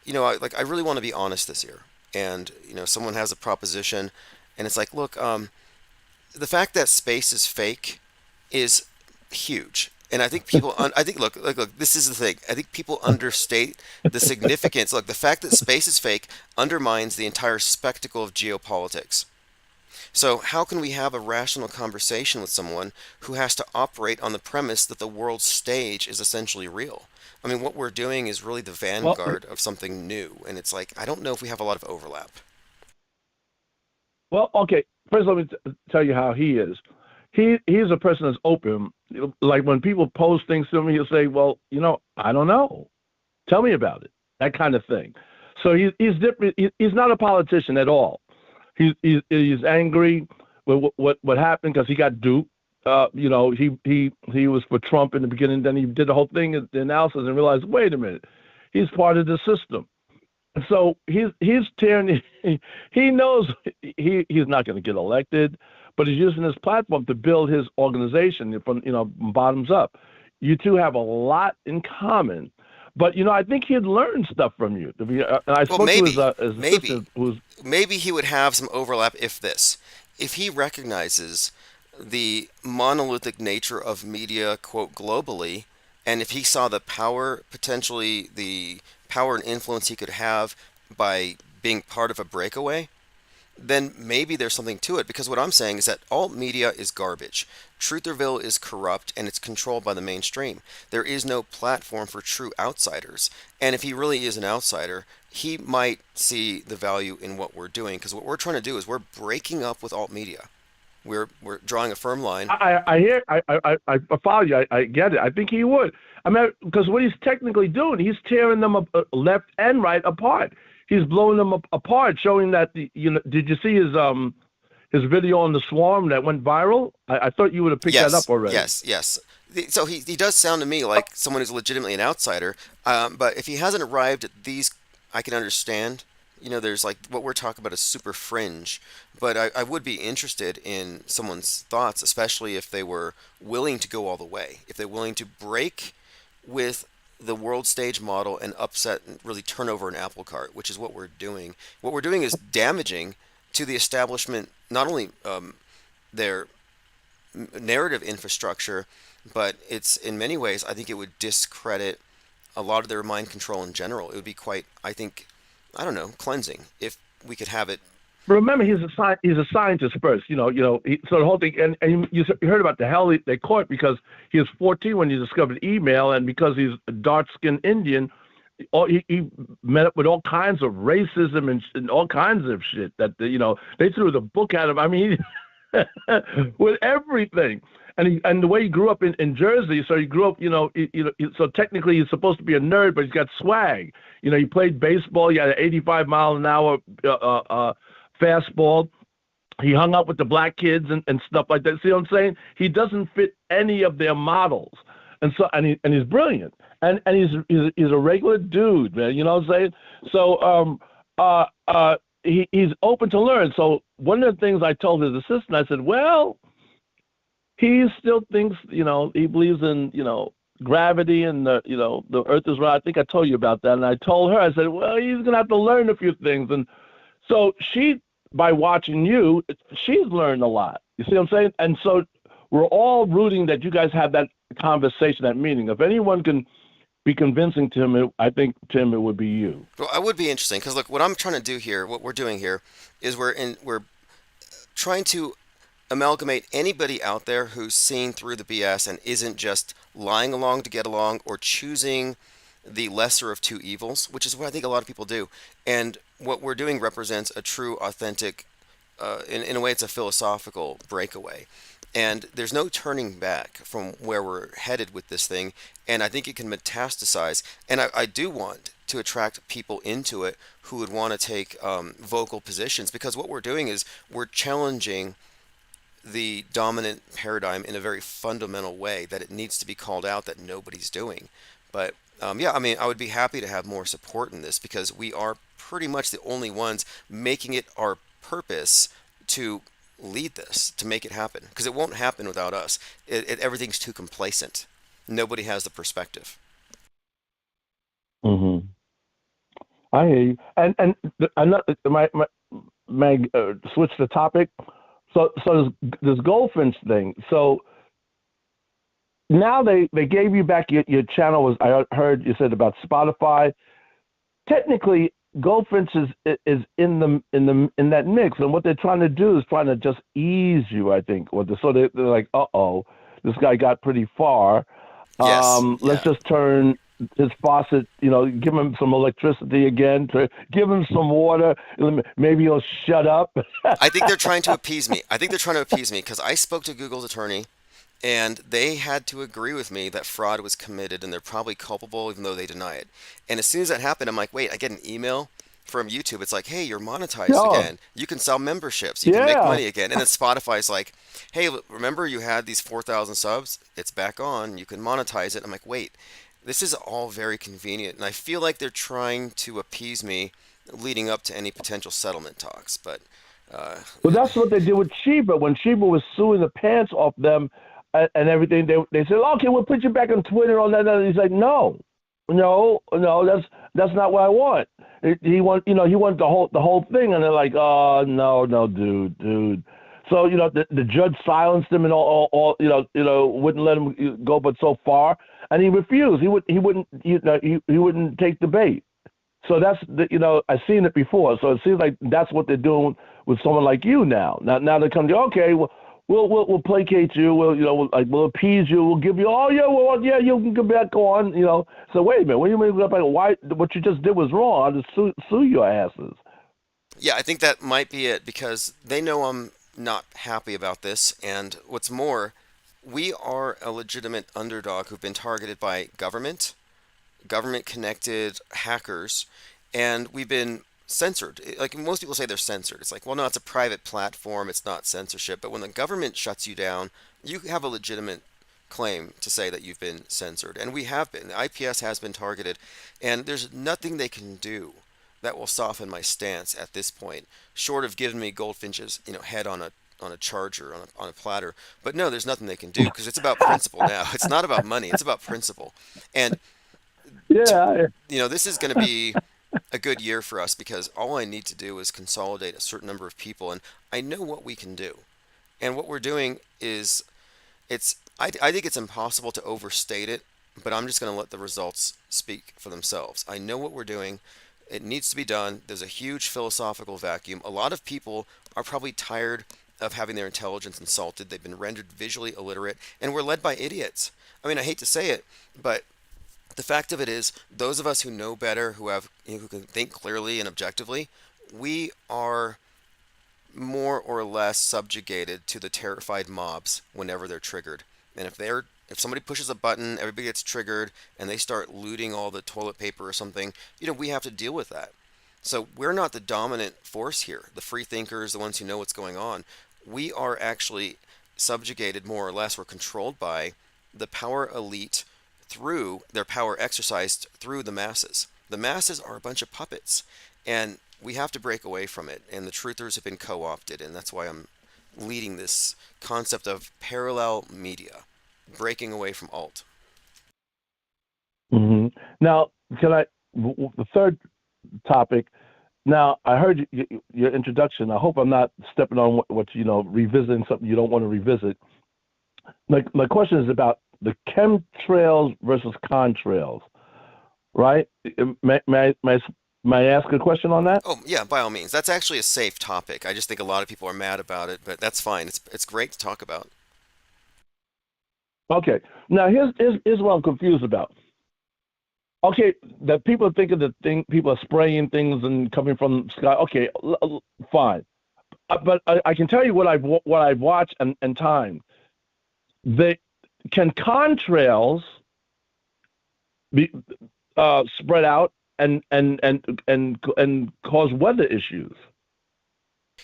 Speaker 2: I really want to be honest this year. And, someone has a proposition and it's like, look, the fact that space is fake is huge. And I think people, I think, look, this is the thing. I think people understate the significance. Look, the fact that space is fake undermines the entire spectacle of geopolitics. So, how can we have a rational conversation with someone who has to operate on the premise that the world stage is essentially real? I mean, what we're doing is really the
Speaker 3: Well,
Speaker 2: vanguard of something new. And it's like, I don't know if we have a lot of overlap.
Speaker 3: well, okay. First, let me tell you how he is. He's a person that's open. Like when people pose things to him, he'll say, "Well, I don't know. Tell me about it." That kind of thing. So he's different. He's not a politician at all. He's angry with what happened because he got duped. He was for Trump in the beginning. Then he did the whole thing, the analysis, and realized, wait a minute, he's part of the system. And so he's tearing. He knows he's not going to get elected, but he's using his platform to build his organization from bottoms up. You two have a lot in common, but I think he'd learn stuff from you. And I
Speaker 2: Well,
Speaker 3: spoke to his
Speaker 2: maybe,
Speaker 3: assistant, who's
Speaker 2: maybe he would have some overlap if he recognizes the monolithic nature of media, quote, globally, and if he saw the power, potentially the power and influence he could have by being part of a breakaway, then maybe there's something to it. Because what I'm saying is that alt media is garbage. Trutherville is corrupt and it's controlled by the mainstream. There is no platform for true outsiders. And if he really is an outsider, he might see the value in what we're doing. Because what we're trying to do is we're breaking up with alt media. We're drawing a firm line.
Speaker 3: I hear. I follow you. I get it. I think he would. I mean, because what he's technically doing, he's tearing them left and right apart. He's blowing them apart, showing that Did you see his video on the swarm that went viral? I thought you would have picked that up
Speaker 2: Yes,
Speaker 3: already.
Speaker 2: yes. So he does sound to me like someone who's legitimately an outsider. But if he hasn't arrived at these, I can understand. There's like what we're talking about is super fringe. But I would be interested in someone's thoughts, especially if they were willing to go all the way. If they're willing to break with the world stage model and upset and really turn over an apple cart, which is what we're doing. What we're doing is damaging to the establishment, not only their narrative infrastructure, but it's in many ways, I think it would discredit a lot of their mind control in general. It would be quite, I think, I don't know, cleansing if we could have it.
Speaker 3: Remember, he's a scientist first. So the whole thing, and you heard about the hell they caught because he was 14 when he discovered email, and because he's a dark-skinned Indian, he met up with all kinds of racism and all kinds of shit that they threw the book at him. I mean, with everything. And the way he grew up in Jersey, so he grew up, so technically he's supposed to be a nerd, but he's got swag. He played baseball. He had an 85 mile an hour fastball. He hung out with the black kids and stuff like that. See what I'm saying? He doesn't fit any of their models, and so he's brilliant, and he's a regular dude, man. You know what I'm saying? So he's open to learn. So one of the things I told his assistant, I said, well, he still thinks, he believes in, gravity and the earth is round. I think I told you about that. And I told her, I said, well, he's going to have to learn a few things. And so by watching you, she's learned a lot. You see what I'm saying? And so we're all rooting that you guys have that conversation, that meeting. If anyone can be convincing to him, I think, Tim, it would be you.
Speaker 2: Well, I would be interesting because look, what I'm trying to do here, what we're doing here, is we're trying to amalgamate anybody out there who's seeing through the BS and isn't just lying along to get along or choosing the lesser of two evils, which is what I think a lot of people do. And what we're doing represents a true, authentic, in a way, it's a philosophical breakaway. And there's no turning back from where we're headed with this thing. And I think it can metastasize. And I do want to attract people into it who would want to take vocal positions, because what we're doing is we're challenging the dominant paradigm in a very fundamental way that it needs to be called out that nobody's doing. But yeah, I mean, I would be happy to have more support in this because we are pretty much the only ones making it our purpose to lead this, to make it happen, because it won't happen without us. Everything's too complacent. Nobody has the perspective.
Speaker 3: Mm-hmm. I hear you. And my switch the topic. So this Goldfinch thing. So now they gave you back your channel. Was I heard you said about Spotify? Technically, Goldfinch is in that mix, and what they're trying to do is trying to just ease you, I think. So they're like, this guy got pretty far.
Speaker 2: Yes.
Speaker 3: Let's just turn his faucet, give him some electricity again, give him some water. Maybe he'll shut up.
Speaker 2: I think they're trying to appease me. Because I spoke to Google's attorney, and they had to agree with me that fraud was committed, and they're probably culpable, even though they deny it. And as soon as that happened, I'm like, wait, I get an email from YouTube. It's like, hey, you're monetized again. You can sell memberships. You can make money again. And then Spotify's like, hey, remember you had these 4,000 subs? It's back on. You can monetize it. I'm like, wait. This is all very convenient, and I feel like they're trying to appease me leading up to any potential settlement talks. But
Speaker 3: well, that's what they did with Sheba. When Sheba was suing the pants off them and everything, they said, "Okay, we'll put you back on Twitter on that." And he's like, "No, that's not what I want." He want the whole thing, and they're like, "Oh, no, dude." So the judge silenced him and all wouldn't let him go, but so far. And he refused. He wouldn't take the bait. So that's I've seen it before. So it seems like that's what they're doing with someone like you now. Now they come to, okay, we'll placate you. We'll appease you. We'll give you. Oh yeah, you can come back on. So wait a minute. What do you mean? Why? What you just did was wrong. I'll just sue your asses.
Speaker 2: Yeah, I think that might be it because they know I'm not happy about this. And what's more, we are a legitimate underdog who've been targeted by government-connected hackers, and we've been censored. Like most people say they're censored. It's like, well, no, it's a private platform. It's not censorship. But when the government shuts you down, you have a legitimate claim to say that you've been censored. And we have been. The IPS has been targeted, and there's nothing they can do that will soften my stance at this point, short of giving me Goldfinch's head on a charger, on a platter. But no, there's nothing they can do because it's about principle now. It's not about money. It's about principle. And
Speaker 3: Yeah.
Speaker 2: This is going to be a good year for us because all I need to do is consolidate a certain number of people, and I know what we can do. And what we're doing is I think it's impossible to overstate it, but I'm just going to let the results speak for themselves. I know what we're doing. It needs to be done. There's a huge philosophical vacuum. A lot of people are probably tired of having their intelligence insulted. They've been rendered visually illiterate, and we're led by idiots. I mean, I hate to say it, but the fact of it is, those of us who know better, who can think clearly and objectively, we are more or less subjugated to the terrified mobs whenever they're triggered. And if somebody pushes a button, everybody gets triggered, and they start looting all the toilet paper or something, we have to deal with that. So we're not the dominant force here. The free thinkers, the ones who know what's going on, we are actually subjugated more or less. We're controlled by the power elite through their power exercised through the masses. The masses are a bunch of puppets, and we have to break away from it. And the truthers have been co-opted, and that's why I'm leading this concept of parallel media, breaking away from alt.
Speaker 3: Now, the third topic. Now, I heard your introduction. I hope I'm not stepping on what revisiting something you don't want to revisit. My question is about the chemtrails versus contrails, right? May I ask a question on that?
Speaker 2: Oh, yeah, by all means. That's actually a safe topic. I just think a lot of people are mad about it, but that's fine. It's great to talk about.
Speaker 3: Okay. Now, here's what I'm confused about. Okay, that people are thinking that people are spraying things and coming from the sky. Okay, fine. But I can tell you what I've watched and timed. Can contrails be spread out and cause weather issues?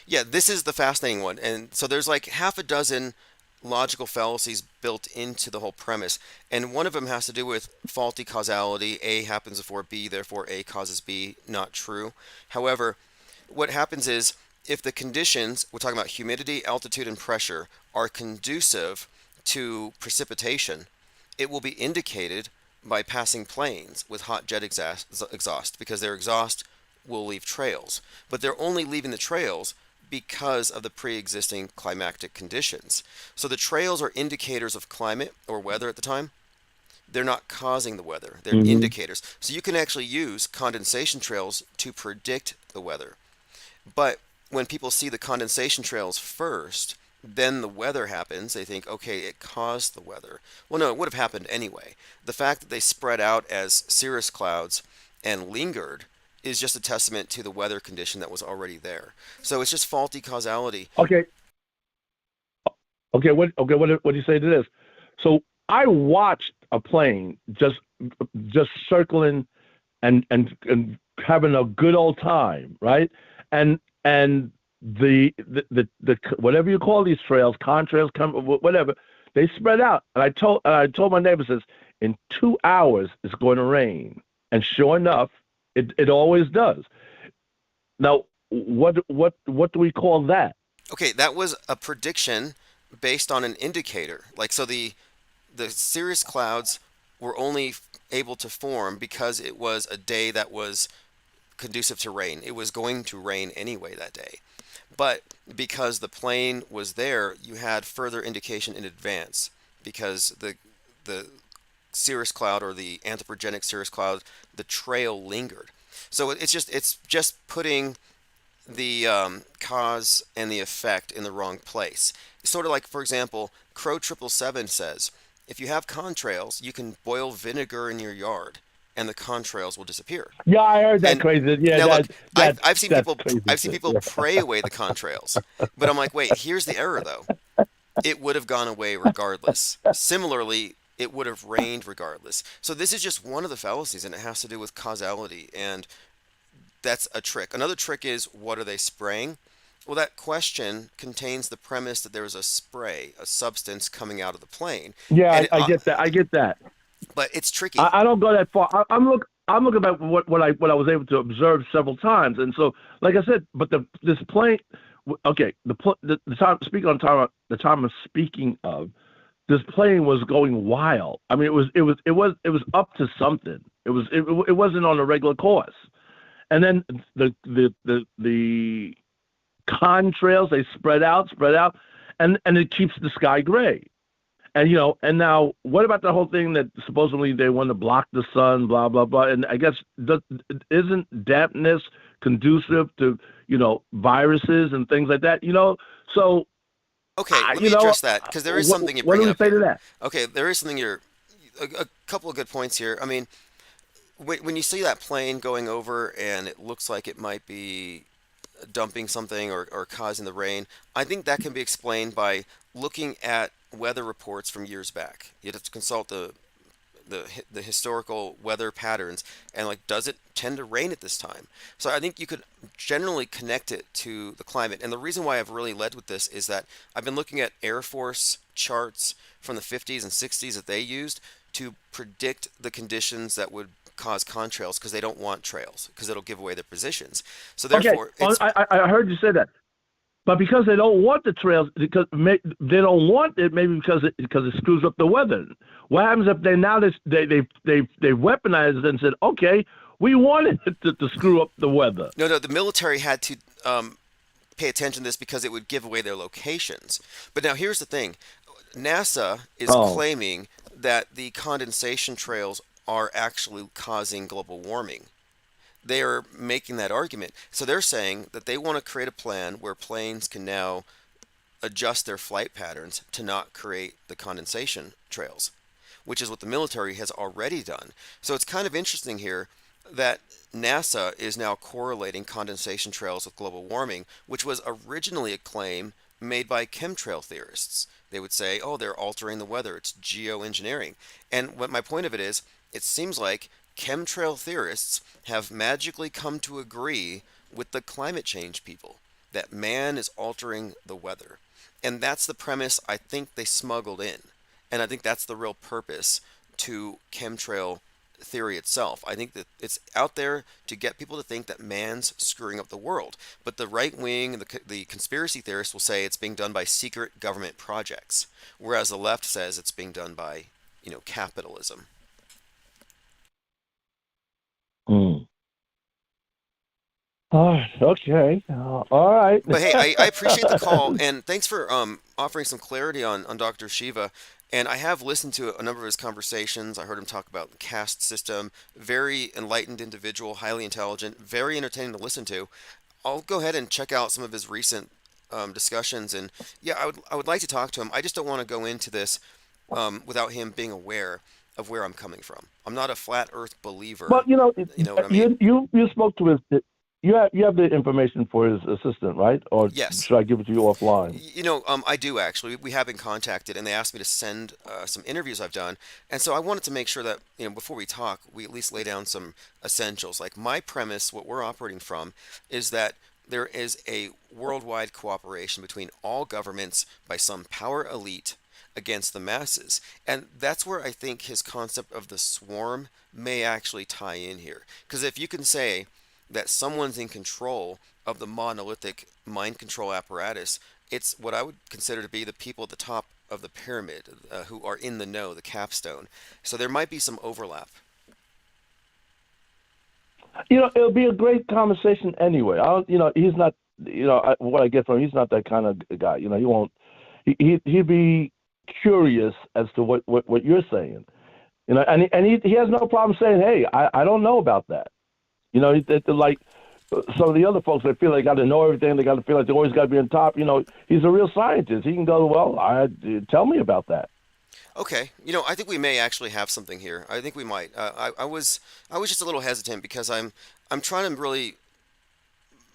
Speaker 2: Yeah, this is the fascinating one. And so there's like half a dozen logical fallacies built into the whole premise. And one of them has to do with faulty causality. A happens before B, therefore A causes B. Not true. However, what happens is if the conditions, we're talking about humidity, altitude, and pressure, are conducive to precipitation, it will be indicated by passing planes with hot jet exhaust because their exhaust will leave trails. But they're only leaving the trails because of the pre-existing climatic conditions. So the trails are indicators of climate or weather at the time. They're not causing the weather. They're indicators. So you can actually use condensation trails to predict the weather. But when people see the condensation trails first, then the weather happens. They think, okay, it caused the weather. Well, no, it would have happened anyway. The fact that they spread out as cirrus clouds and lingered is just a testament to the weather condition that was already there. So it's just faulty causality.
Speaker 3: Okay. What do you say to this? So I watched a plane just circling and having a good old time, right? And the whatever you call these trails, contrails, whatever, they spread out. And I told my neighbor, says, in 2 hours it's going to rain. And sure enough, it always does. Now, what do we call that?
Speaker 2: Okay, that was a prediction based on an indicator. Like, so the cirrus clouds were only able to form because it was a day that was conducive to rain. It was going to rain anyway that day. But because the plane was there, you had further indication in advance because the cirrus cloud or the anthropogenic cirrus cloud, the trail lingered. So it's just putting the cause and the effect in the wrong place. It's sort of like, for example, Crow 777 says, if you have contrails, you can boil vinegar in your yard, and the contrails will disappear.
Speaker 3: Yeah, I heard that crazy. Yeah,
Speaker 2: now look, I've seen people
Speaker 3: crazy.
Speaker 2: pray away the contrails, but I'm like, wait, here's the error though. It would have gone away regardless. Similarly, it would have rained regardless. So this is just one of the fallacies, and it has to do with causality, and that's a trick. Another trick is, what are they spraying? Well, that question contains the premise that there is a spray, a substance coming out of the plane.
Speaker 3: Yeah, I get that. I get that.
Speaker 2: But it's tricky.
Speaker 3: I don't go that far. I'm looking at what I was able to observe several times, and so, like I said, but this plane. Okay, the time speaking on time. The time I'm speaking of, this plane was going wild. I mean, it was up to something. It wasn't on a regular course. And then the contrails, they spread out, and it keeps the sky gray. And and now what about the whole thing that supposedly they want to block the sun, blah blah blah? And I guess isn't dampness conducive to viruses and things like that? So
Speaker 2: Okay, let me address that because there is something you
Speaker 3: what
Speaker 2: bring
Speaker 3: do we
Speaker 2: up
Speaker 3: say to
Speaker 2: here.
Speaker 3: that?
Speaker 2: Okay, there is something a couple of good points here. I mean, when you see that plane going over and it looks like it might be dumping something or causing the rain, I think that can be explained by looking at weather reports from years back. You'd have to consult the historical weather patterns and like, does it tend to rain at this time? So I think you could generally connect it to the climate. And the reason why I've really led with this is that I've been looking at Air Force charts from the 50s and 60s that they used to predict the conditions that would cause contrails because they don't want trails because it'll give away their positions. So
Speaker 3: Okay,
Speaker 2: therefore, it's
Speaker 3: I heard you say that. But because they don't want the trails, because they don't want it, maybe because it screws up the weather. What happens if they weaponized it and said, okay, we wanted it to screw up the weather?
Speaker 2: no. The military had to pay attention to this because it would give away their locations. But now here's the thing: NASA is claiming that the condensation trails are actually causing global warming. They are making that argument. So they're saying that they want to create a plan where planes can now adjust their flight patterns to not create the condensation trails, which is what the military has already done. So it's kind of interesting here that NASA is now correlating condensation trails with global warming, which was originally a claim made by chemtrail theorists. They would say, oh, they're altering the weather. It's geoengineering. And what my point of it is, it seems like chemtrail theorists have magically come to agree with the climate change people that man is altering the weather. And that's the premise I think they smuggled in. And I think that's the real purpose to chemtrail theory itself. I think that it's out there to get people to think that man's screwing up the world. But the right wing, the conspiracy theorists will say it's being done by secret government projects, whereas the left says it's being done by, capitalism.
Speaker 3: Mm. Oh, okay. All right.
Speaker 2: But hey, I appreciate the call, and thanks for offering some clarity on Dr. Shiva. And I have listened to a number of his conversations. I heard him talk about the caste system. Very enlightened individual, highly intelligent, very entertaining to listen to. I'll go ahead and check out some of his recent discussions, and yeah, I would like to talk to him. I just don't want to go into this without him being aware of where I'm coming from. I'm not a flat Earth believer.
Speaker 3: Well,
Speaker 2: You know what I mean?
Speaker 3: you spoke to his. You have the information for his assistant, right? Or
Speaker 2: Yes.
Speaker 3: should I give it to you offline?
Speaker 2: I do actually. We have been contacted, and they asked me to send some interviews I've done, and so I wanted to make sure that before we talk, we at least lay down some essentials. Like my premise, what we're operating from, is that there is a worldwide cooperation between all governments by some power elite against the masses, and that's where I think his concept of the swarm may actually tie in here. Because if you can say that someone's in control of the monolithic mind control apparatus, it's what I would consider to be the people at the top of the pyramid who are in the know, the capstone. So there might be some overlap.
Speaker 3: It'll be a great conversation anyway. He's not. What I get from him, he's not that kind of guy. He won't. He'd be curious as to what you're saying. And he has no problem saying, "Hey, I don't know about that." Like some of the other folks, they feel they got to know everything. They got to feel like they always got to be on top. He's a real scientist. He can go, well, tell me about that.
Speaker 2: Okay, I think we may actually have something here. I think we might. I was just a little hesitant because I'm trying to really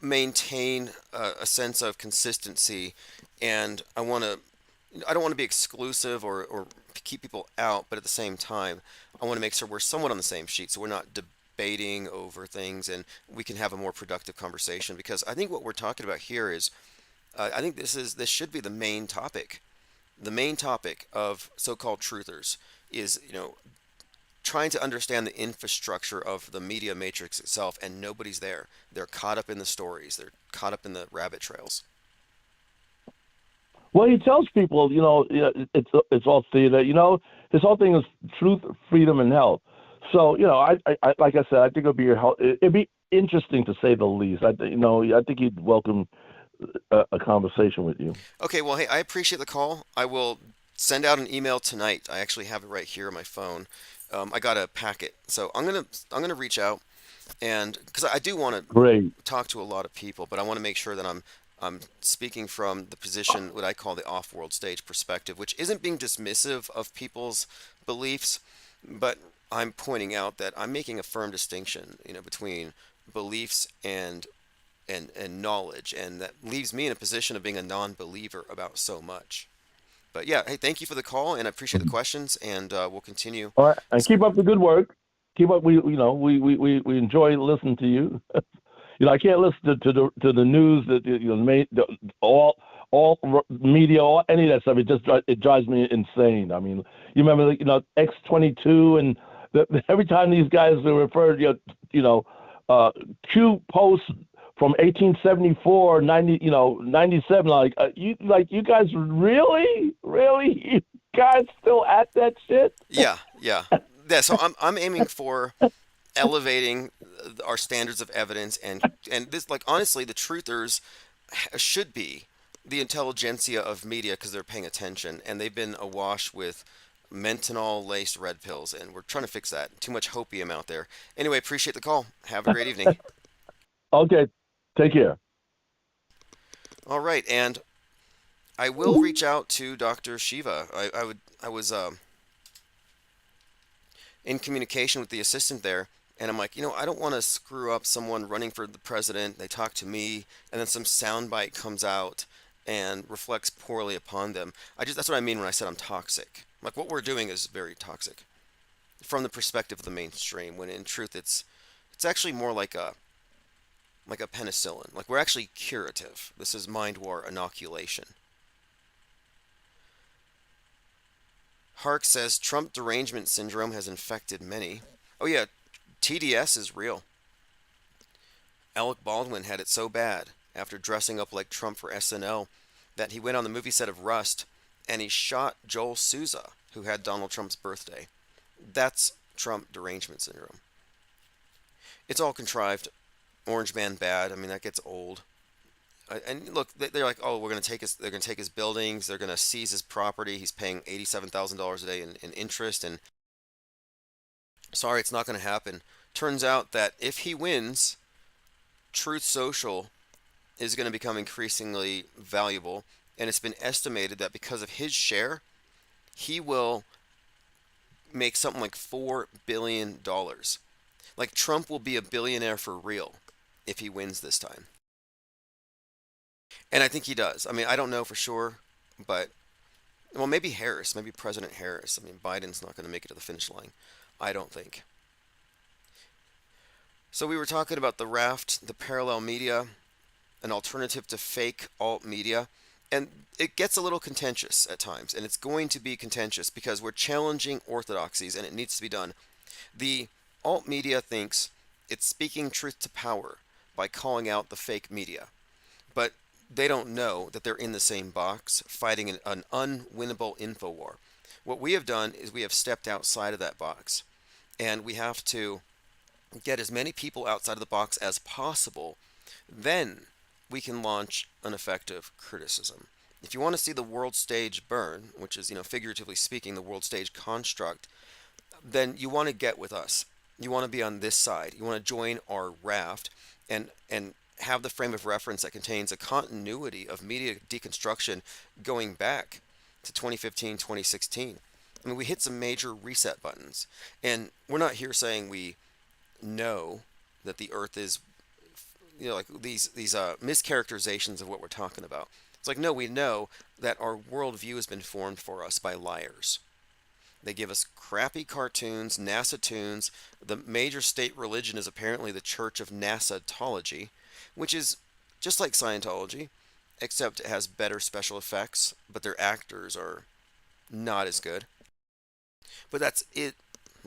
Speaker 2: maintain a sense of consistency, and I don't want to be exclusive or keep people out, but at the same time, I want to make sure we're somewhat on the same sheet, so we're not debating over things, and we can have a more productive conversation. Because I think what we're talking about here is, I think this should be the main topic. The main topic of so-called truthers is, trying to understand the infrastructure of the media matrix itself, and nobody's there. They're caught up in the stories. They're caught up in the rabbit trails.
Speaker 3: Well, he tells people, it's all theater. His whole thing is truth, freedom, and health. So I like I said, I think it'd be interesting to say the least. I think he'd welcome a conversation with you.
Speaker 2: Okay, well, hey, I appreciate the call. I will send out an email tonight. I actually have it right here on my phone. I got a packet, so I'm gonna reach out, and because I do want to
Speaker 3: Great.
Speaker 2: talk to a lot of people, but I want to make sure that I'm speaking from the position what I call the off-world stage perspective, which isn't being dismissive of people's beliefs, but I'm pointing out that I'm making a firm distinction, between beliefs and knowledge, and that leaves me in a position of being a non-believer about so much. But yeah, hey, thank you for the call, and I appreciate the questions, and we'll continue.
Speaker 3: All right, and keep up the good work. Keep up. We enjoy listening to you. I can't listen to the news that media, any of that stuff. It drives me insane. I mean, you remember X-22 and every time these guys are referred, Q posts from 1874, 97. You guys really, you guys still at that shit?
Speaker 2: Yeah, yeah, yeah. So I'm aiming for elevating our standards of evidence, and this, like, honestly, the truthers should be the intelligentsia of media because they're paying attention, and they've been awash with menthol laced red pills, and we're trying to fix that. Too much hopium out there. Anyway, appreciate the call. Have a great evening.
Speaker 3: Okay, take care.
Speaker 2: All right, and I will reach out to Dr. Shiva. I was in communication with the assistant there, and I'm like, I don't want to screw up someone running for the president. They talk to me, and then some soundbite comes out and reflects poorly upon them. That's what I mean when I said I'm toxic. Like, what we're doing is very toxic from the perspective of the mainstream, when in truth it's actually more like a penicillin. Like, we're actually curative. This is mind war inoculation. Hark says Trump derangement syndrome has infected many. Oh yeah, TDS is real. Alec Baldwin had it so bad after dressing up like Trump for SNL that he went on the movie set of Rust and he shot Joel Souza, who had Donald Trump's birthday. That's Trump derangement syndrome. It's all contrived. Orange Man bad. I mean, that gets old. And look, they're like, oh, we're going to take his. They're going to take his buildings. They're going to seize his property. He's paying $87,000 a day in interest. And sorry, it's not going to happen. Turns out that if he wins, Truth Social is going to become increasingly valuable. And it's been estimated that because of his share, he will make something like $4 billion. Like, Trump will be a billionaire for real if he wins this time. And I think he does. I mean, I don't know for sure, but, well, maybe Harris, maybe President Harris. I mean, Biden's not going to make it to the finish line, I don't think. So we were talking about the raft, the parallel media, an alternative to fake alt media, and it gets a little contentious at times, and it's going to be contentious because we're challenging orthodoxies, and it needs to be done. The alt media thinks it's speaking truth to power by calling out the fake media, but they don't know that they're in the same box fighting an unwinnable info war. What we have done is we have stepped outside of that box, and we have to get as many people outside of the box as possible. Then we can launch an effective criticism. If you want to see the world stage burn, which is, figuratively speaking, the world stage construct, then you want to get with us. You want to be on this side. You want to join our raft and have the frame of reference that contains a continuity of media deconstruction going back to 2015, 2016. I mean, we hit some major reset buttons. And we're not here saying we know that the earth is, like these mischaracterizations of what we're talking about. It's like, no, we know that our worldview has been formed for us by liars. They give us crappy cartoons, NASA tunes. The major state religion is apparently the Church of NASA-tology, which is just like Scientology, except it has better special effects, but their actors are not as good. But that's it.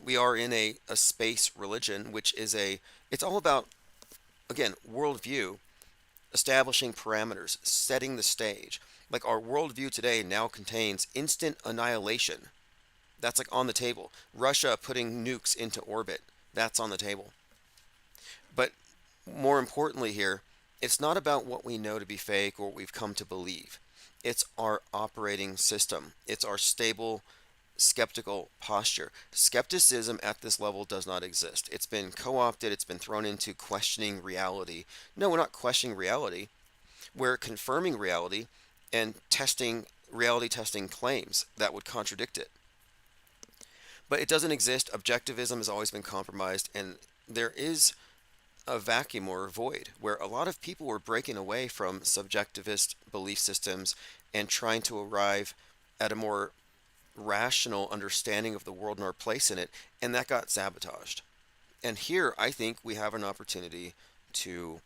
Speaker 2: We are in a space religion, which is it's all about, again, worldview, establishing parameters, setting the stage. Like, our worldview today now contains instant annihilation. That's like on the table. Russia putting nukes into orbit. That's on the table. But more importantly here, it's not about what we know to be fake or what we've come to believe. It's our operating system. It's our stable, skeptical posture. Skepticism at this level does not exist. It's been co opted, it's been thrown into questioning reality. No, we're not questioning reality. We're confirming reality and testing reality testing claims that would contradict it. But it doesn't exist. Objectivism has always been compromised, and there is a vacuum or a void where a lot of people were breaking away from subjectivist belief systems and trying to arrive at a more rational understanding of the world and our place in it, and that got sabotaged. And here, I think we have an opportunity to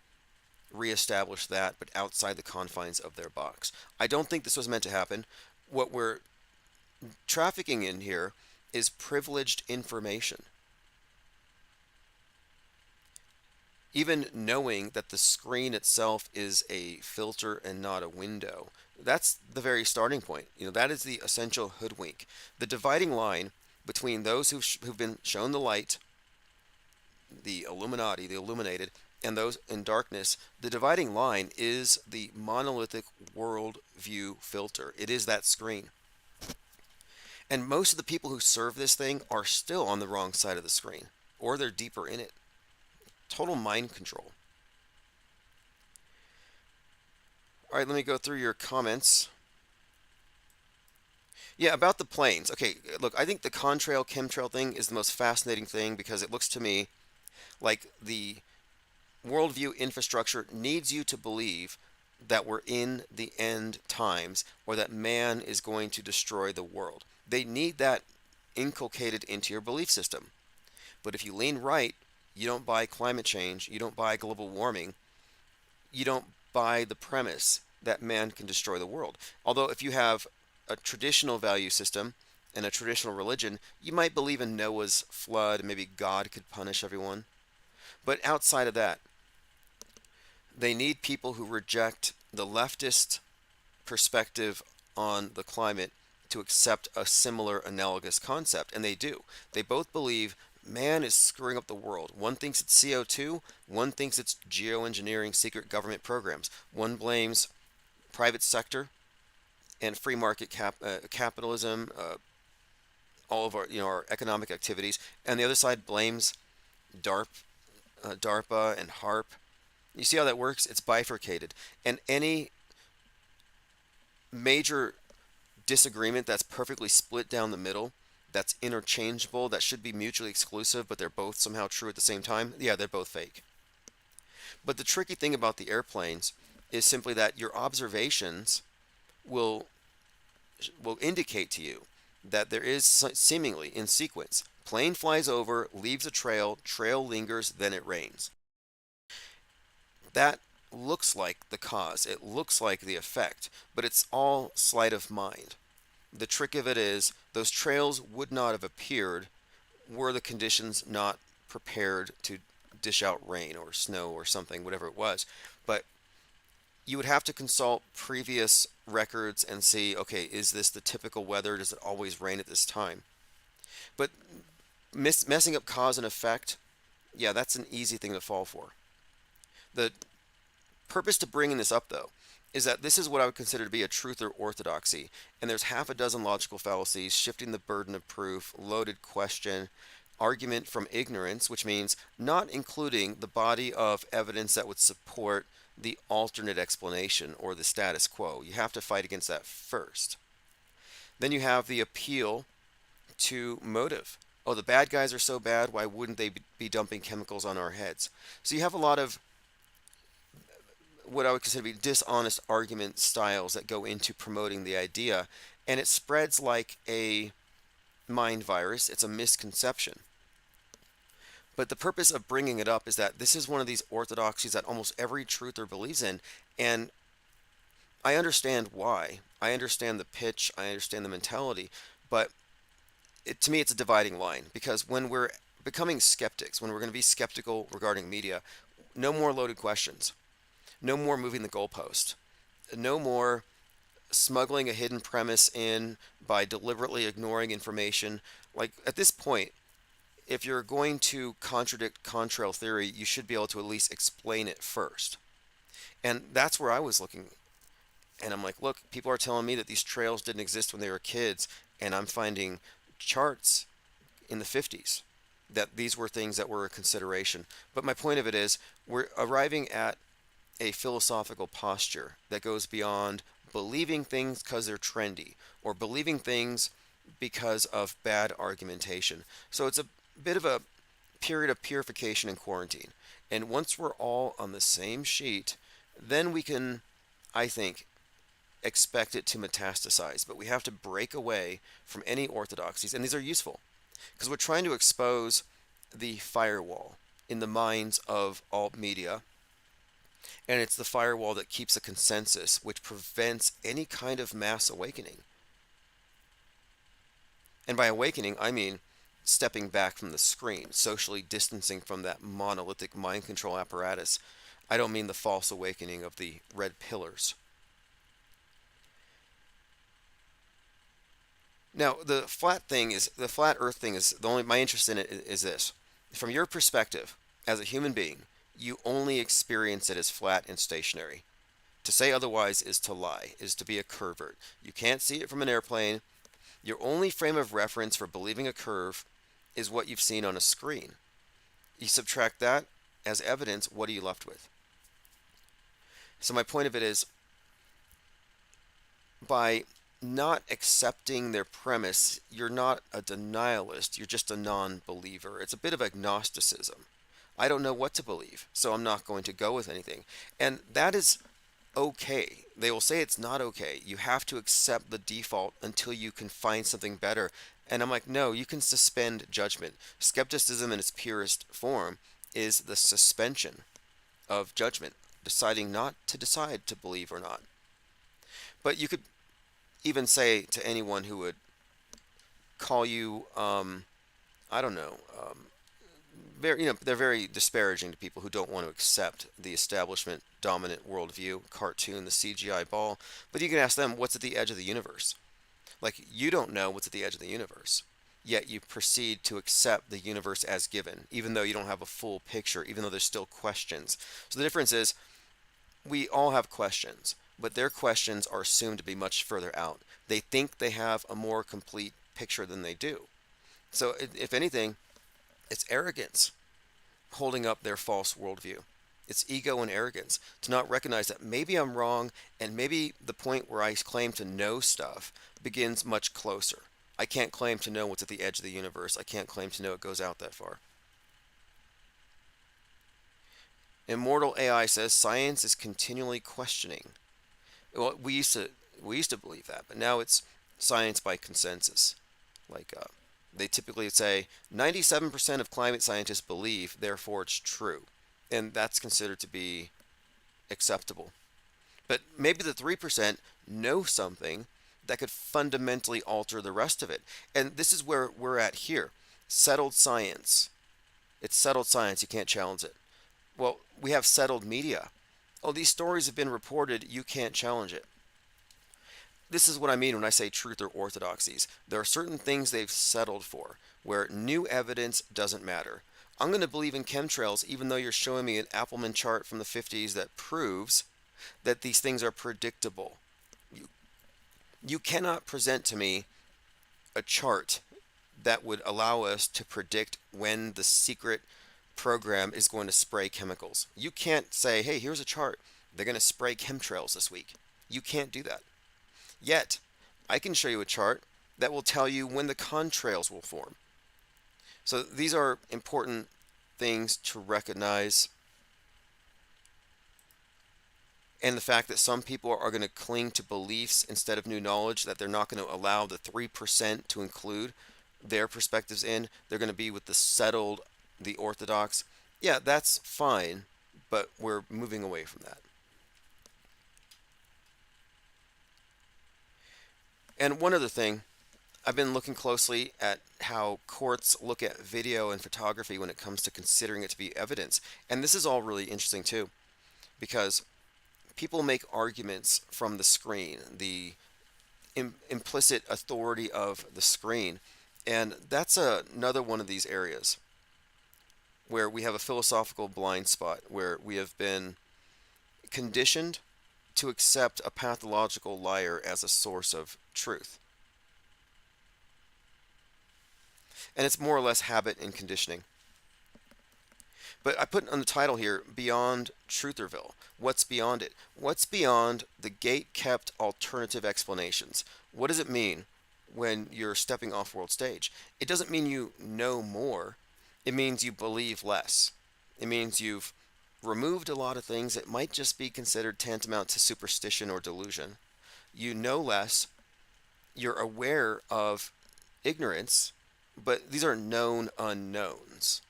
Speaker 2: reestablish that, but outside the confines of their box. I don't think this was meant to happen. What we're trafficking in here is privileged information. Even knowing that the screen itself is a filter and not a window, that's the very starting point. That is the essential hoodwink. The dividing line between those who've been shown the light, the Illuminati, the illuminated, and those in darkness, the dividing line is the monolithic worldview filter. It is that screen. And most of the people who serve this thing are still on the wrong side of the screen, or they're deeper in it. Total mind control. All right, let me go through your comments. Yeah, about the planes. Okay, look, I think the contrail, chemtrail thing is the most fascinating thing because it looks to me like the worldview infrastructure needs you to believe that we're in the end times or that man is going to destroy the world. They need that inculcated into your belief system. But if you lean right, you don't buy climate change, you don't buy global warming, you don't buy the premise that man can destroy the world. Although if you have a traditional value system and a traditional religion, you might believe in Noah's flood and maybe God could punish everyone. But outside of that, they need people who reject the leftist perspective on the climate to accept a similar analogous concept, and they do. They both believe man is screwing up the world. One thinks it's CO2, one thinks it's geoengineering secret government programs. One blames private sector and free market capitalism, all of our economic activities, and the other side blames DARPA and HARP. You see how that works? It's bifurcated, and any major disagreement that's perfectly split down the middle, that's interchangeable, that should be mutually exclusive, but they're both somehow true at the same time, yeah, they're both fake. But the tricky thing about the airplanes is simply that your observations will indicate to you that there is seemingly in sequence. Plane flies over, leaves a trail, trail lingers, then it rains. That looks like the cause, it looks like the effect, but it's all sleight of mind. The trick of it is those trails would not have appeared were the conditions not prepared to dish out rain or snow or something, whatever it was. But you would have to consult previous records and see, okay, is this the typical weather? Does it always rain at this time? But messing up cause and effect, yeah, that's an easy thing to fall for. The purpose to bringing this up, though, is that this is what I would consider to be a truth or orthodoxy, and there's half a dozen logical fallacies, shifting the burden of proof, loaded question, argument from ignorance, which means not including the body of evidence that would support the alternate explanation or the status quo. You have to fight against that first. Then you have the appeal to motive. Oh, the bad guys are so bad, why wouldn't they be dumping chemicals on our heads? So you have a lot of what I would consider to be dishonest argument styles that go into promoting the idea, and it spreads like a mind virus. It's a misconception. But the purpose of bringing it up is that this is one of these orthodoxies that almost every truther believes in, and I understand why. I understand the pitch, I understand the mentality, but to me it's a dividing line, because when we're becoming skeptics, when we're going to be skeptical regarding media, no more loaded questions. No more moving the goalpost. No more smuggling a hidden premise in by deliberately ignoring information. Like at this point, if you're going to contradict contrail theory, you should be able to at least explain it first. And that's where I was looking. And I'm like, look, people are telling me that these trails didn't exist when they were kids, and I'm finding charts in the 50s that these were things that were a consideration. But my point of it is, we're arriving at a philosophical posture that goes beyond believing things because they're trendy or believing things because of bad argumentation. So it's a bit of a period of purification and quarantine. And once we're all on the same sheet, then we can, I think, expect it to metastasize. But we have to break away from any orthodoxies, and these are useful because we're trying to expose the firewall in the minds of all media, and it's the firewall that keeps a consensus, which prevents any kind of mass awakening. And by awakening, I mean stepping back from the screen, socially distancing from that monolithic mind control apparatus. I don't mean the false awakening of the red pillars. Now, the flat earth thing is the only, my interest in it is this. From your perspective, as a human being, you only experience it as flat and stationary. To say otherwise is to lie, is to be a pervert. You can't see it from an airplane. Your only frame of reference for believing a curve is what you've seen on a screen. You subtract that as evidence, what are you left with? So my point of it is, by not accepting their premise, you're not a denialist, you're just a non-believer. It's a bit of agnosticism. I don't know what to believe, so I'm not going to go with anything. And that is okay. They will say it's not okay. You have to accept the default until you can find something better. And I'm like, no, you can suspend judgment. Skepticism in its purest form is the suspension of judgment, deciding not to decide to believe or not. But you could even say to anyone who would call you, I don't know, they're very disparaging to people who don't want to accept the establishment dominant worldview, cartoon, the CGI ball. But you can ask them, what's at the edge of the universe? Like, you don't know what's at the edge of the universe, yet you proceed to accept the universe as given, even though you don't have a full picture, even though there's still questions. So the difference is, we all have questions, but their questions are assumed to be much further out. They think they have a more complete picture than they do. So if anything, it's arrogance holding up their false worldview. It's ego and arrogance to not recognize that maybe I'm wrong, and maybe the point where I claim to know stuff begins much closer. I can't claim to know what's at the edge of the universe. I can't claim to know it goes out that far. Immortal AI says science is continually questioning. Well, we used to believe that, but now it's science by consensus. Like they typically say 97% of climate scientists believe, therefore it's true, and that's considered to be acceptable. But maybe the 3% know something that could fundamentally alter the rest of it. And this is where we're at here. Settled science. It's settled science. You can't challenge it. Well, we have settled media. Oh, these stories have been reported. You can't challenge it. This is what I mean when I say truth or orthodoxies. There are certain things they've settled for, where new evidence doesn't matter. I'm going to believe in chemtrails even though you're showing me an Appleman chart from the 50s that proves that these things are predictable. You cannot present to me a chart that would allow us to predict when the secret program is going to spray chemicals. You can't say, hey, here's a chart. They're going to spray chemtrails this week. You can't do that. Yet, I can show you a chart that will tell you when the contrails will form. So these are important things to recognize. And the fact that some people are going to cling to beliefs instead of new knowledge, that they're not going to allow the 3% to include their perspectives in. They're going to be with the settled, the orthodox. Yeah, that's fine, but we're moving away from that. And one other thing, I've been looking closely at how courts look at video and photography when it comes to considering it to be evidence. And this is all really interesting too, because people make arguments from the screen, the implicit authority of the screen. And that's another one of these areas where we have a philosophical blind spot, where we have been conditioned to accept a pathological liar as a source of truth. And it's more or less habit and conditioning. But I put on the title here, Beyond Trutherville. What's beyond it? What's beyond the gate-kept alternative explanations? What does it mean when you're stepping off world stage? It doesn't mean you know more. It means you believe less. It means you've removed a lot of things that might just be considered tantamount to superstition or delusion. You know less. You're aware of ignorance, but these are known unknowns.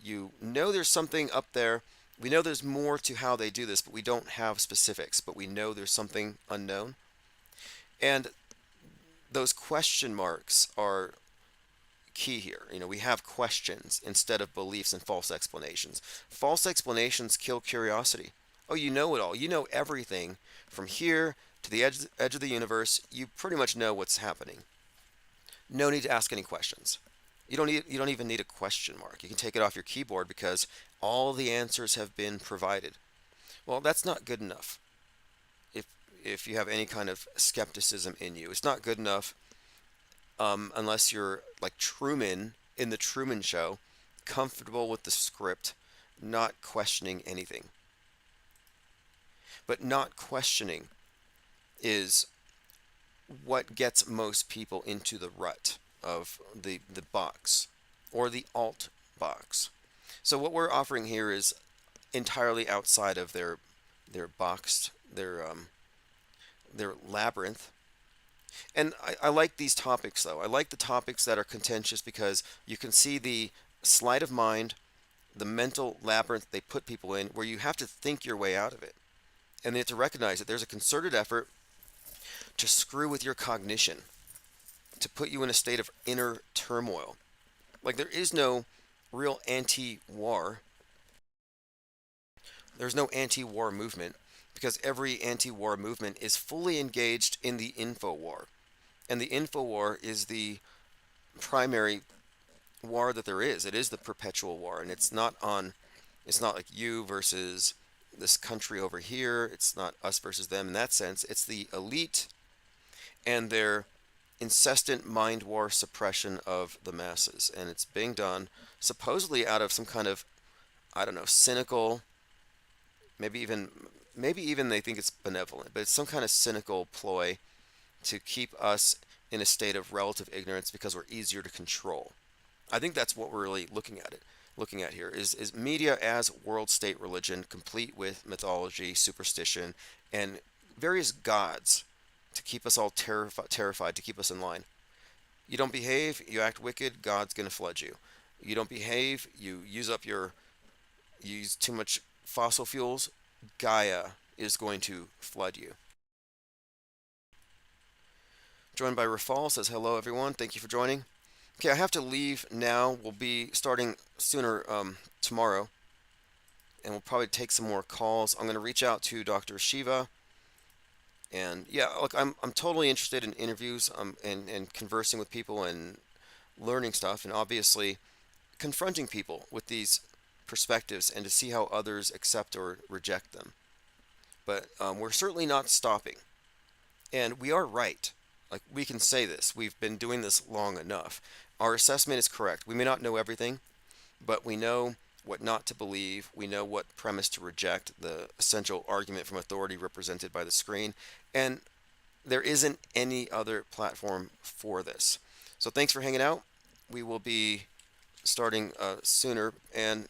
Speaker 2: You know there's something up there. We know there's more to how they do this, but we don't have specifics, but we know there's something unknown. And those question marks are key here. We have questions instead of beliefs and false explanations. False explanations kill curiosity. Oh, you know it all. You know everything from here to the edge of the universe. You pretty much know what's happening. No need to ask any questions. You don't even need a question mark. You can take it off your keyboard because all the answers have been provided. Well, that's not good enough. If you have any kind of skepticism in you, it's not good enough unless you're like Truman in the Truman Show, comfortable with the script, not questioning anything. But not questioning is what gets most people into the rut of the box or the alt box. So what we're offering here is entirely outside of their box, their labyrinth. And I like these topics though. I like the topics that are contentious because you can see the sleight of mind, the mental labyrinth they put people in, where you have to think your way out of it. And they have to recognize that there's a concerted effort to screw with your cognition, to put you in a state of inner turmoil. Like there is no real anti-war. There's no anti-war movement because every anti-war movement is fully engaged in the info war. And the info war is the primary war that there is. It is the perpetual war, and it's not like you versus this country over here. It's not us versus them in that sense. It's the elite and their incessant mind war suppression of the masses, and it's being done supposedly out of some kind of, I don't know, cynical, maybe even they think it's benevolent, but it's some kind of cynical ploy to keep us in a state of relative ignorance because we're easier to control. I think that's what we're really looking at here is media as world state religion, complete with mythology, superstition, and various gods to keep us all terrified, to keep us in line. You don't behave, you act wicked, God's going to flood you. You don't behave, you use too much fossil fuels, Gaia is going to flood you. Joined by Rafal, says hello everyone, thank you for joining. Okay, I have to leave now. We'll be starting sooner tomorrow, and we'll probably take some more calls. I'm going to reach out to Dr. Shiva. And yeah, look, I'm totally interested in interviews and conversing with people and learning stuff, and obviously confronting people with these perspectives and to see how others accept or reject them. But we're certainly not stopping, and we are right. Like, we can say this. We've been doing this long enough. Our assessment is correct. We may not know everything, but we know what not to believe. We know what premise to reject, the essential argument from authority represented by the screen, and there isn't any other platform for this. So thanks for hanging out. We will be starting sooner, and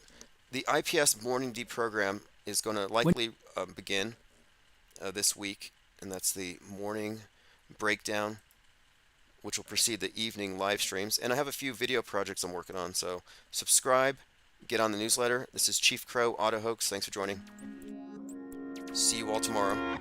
Speaker 2: the IPS Morning Deep program is going to likely begin this week, and that's the morning breakdown, which will precede the evening live streams. And I have a few video projects I'm working on, so subscribe, get on the newsletter. This is Chief Crow Auto Hoax. Thanks for joining. See you all tomorrow.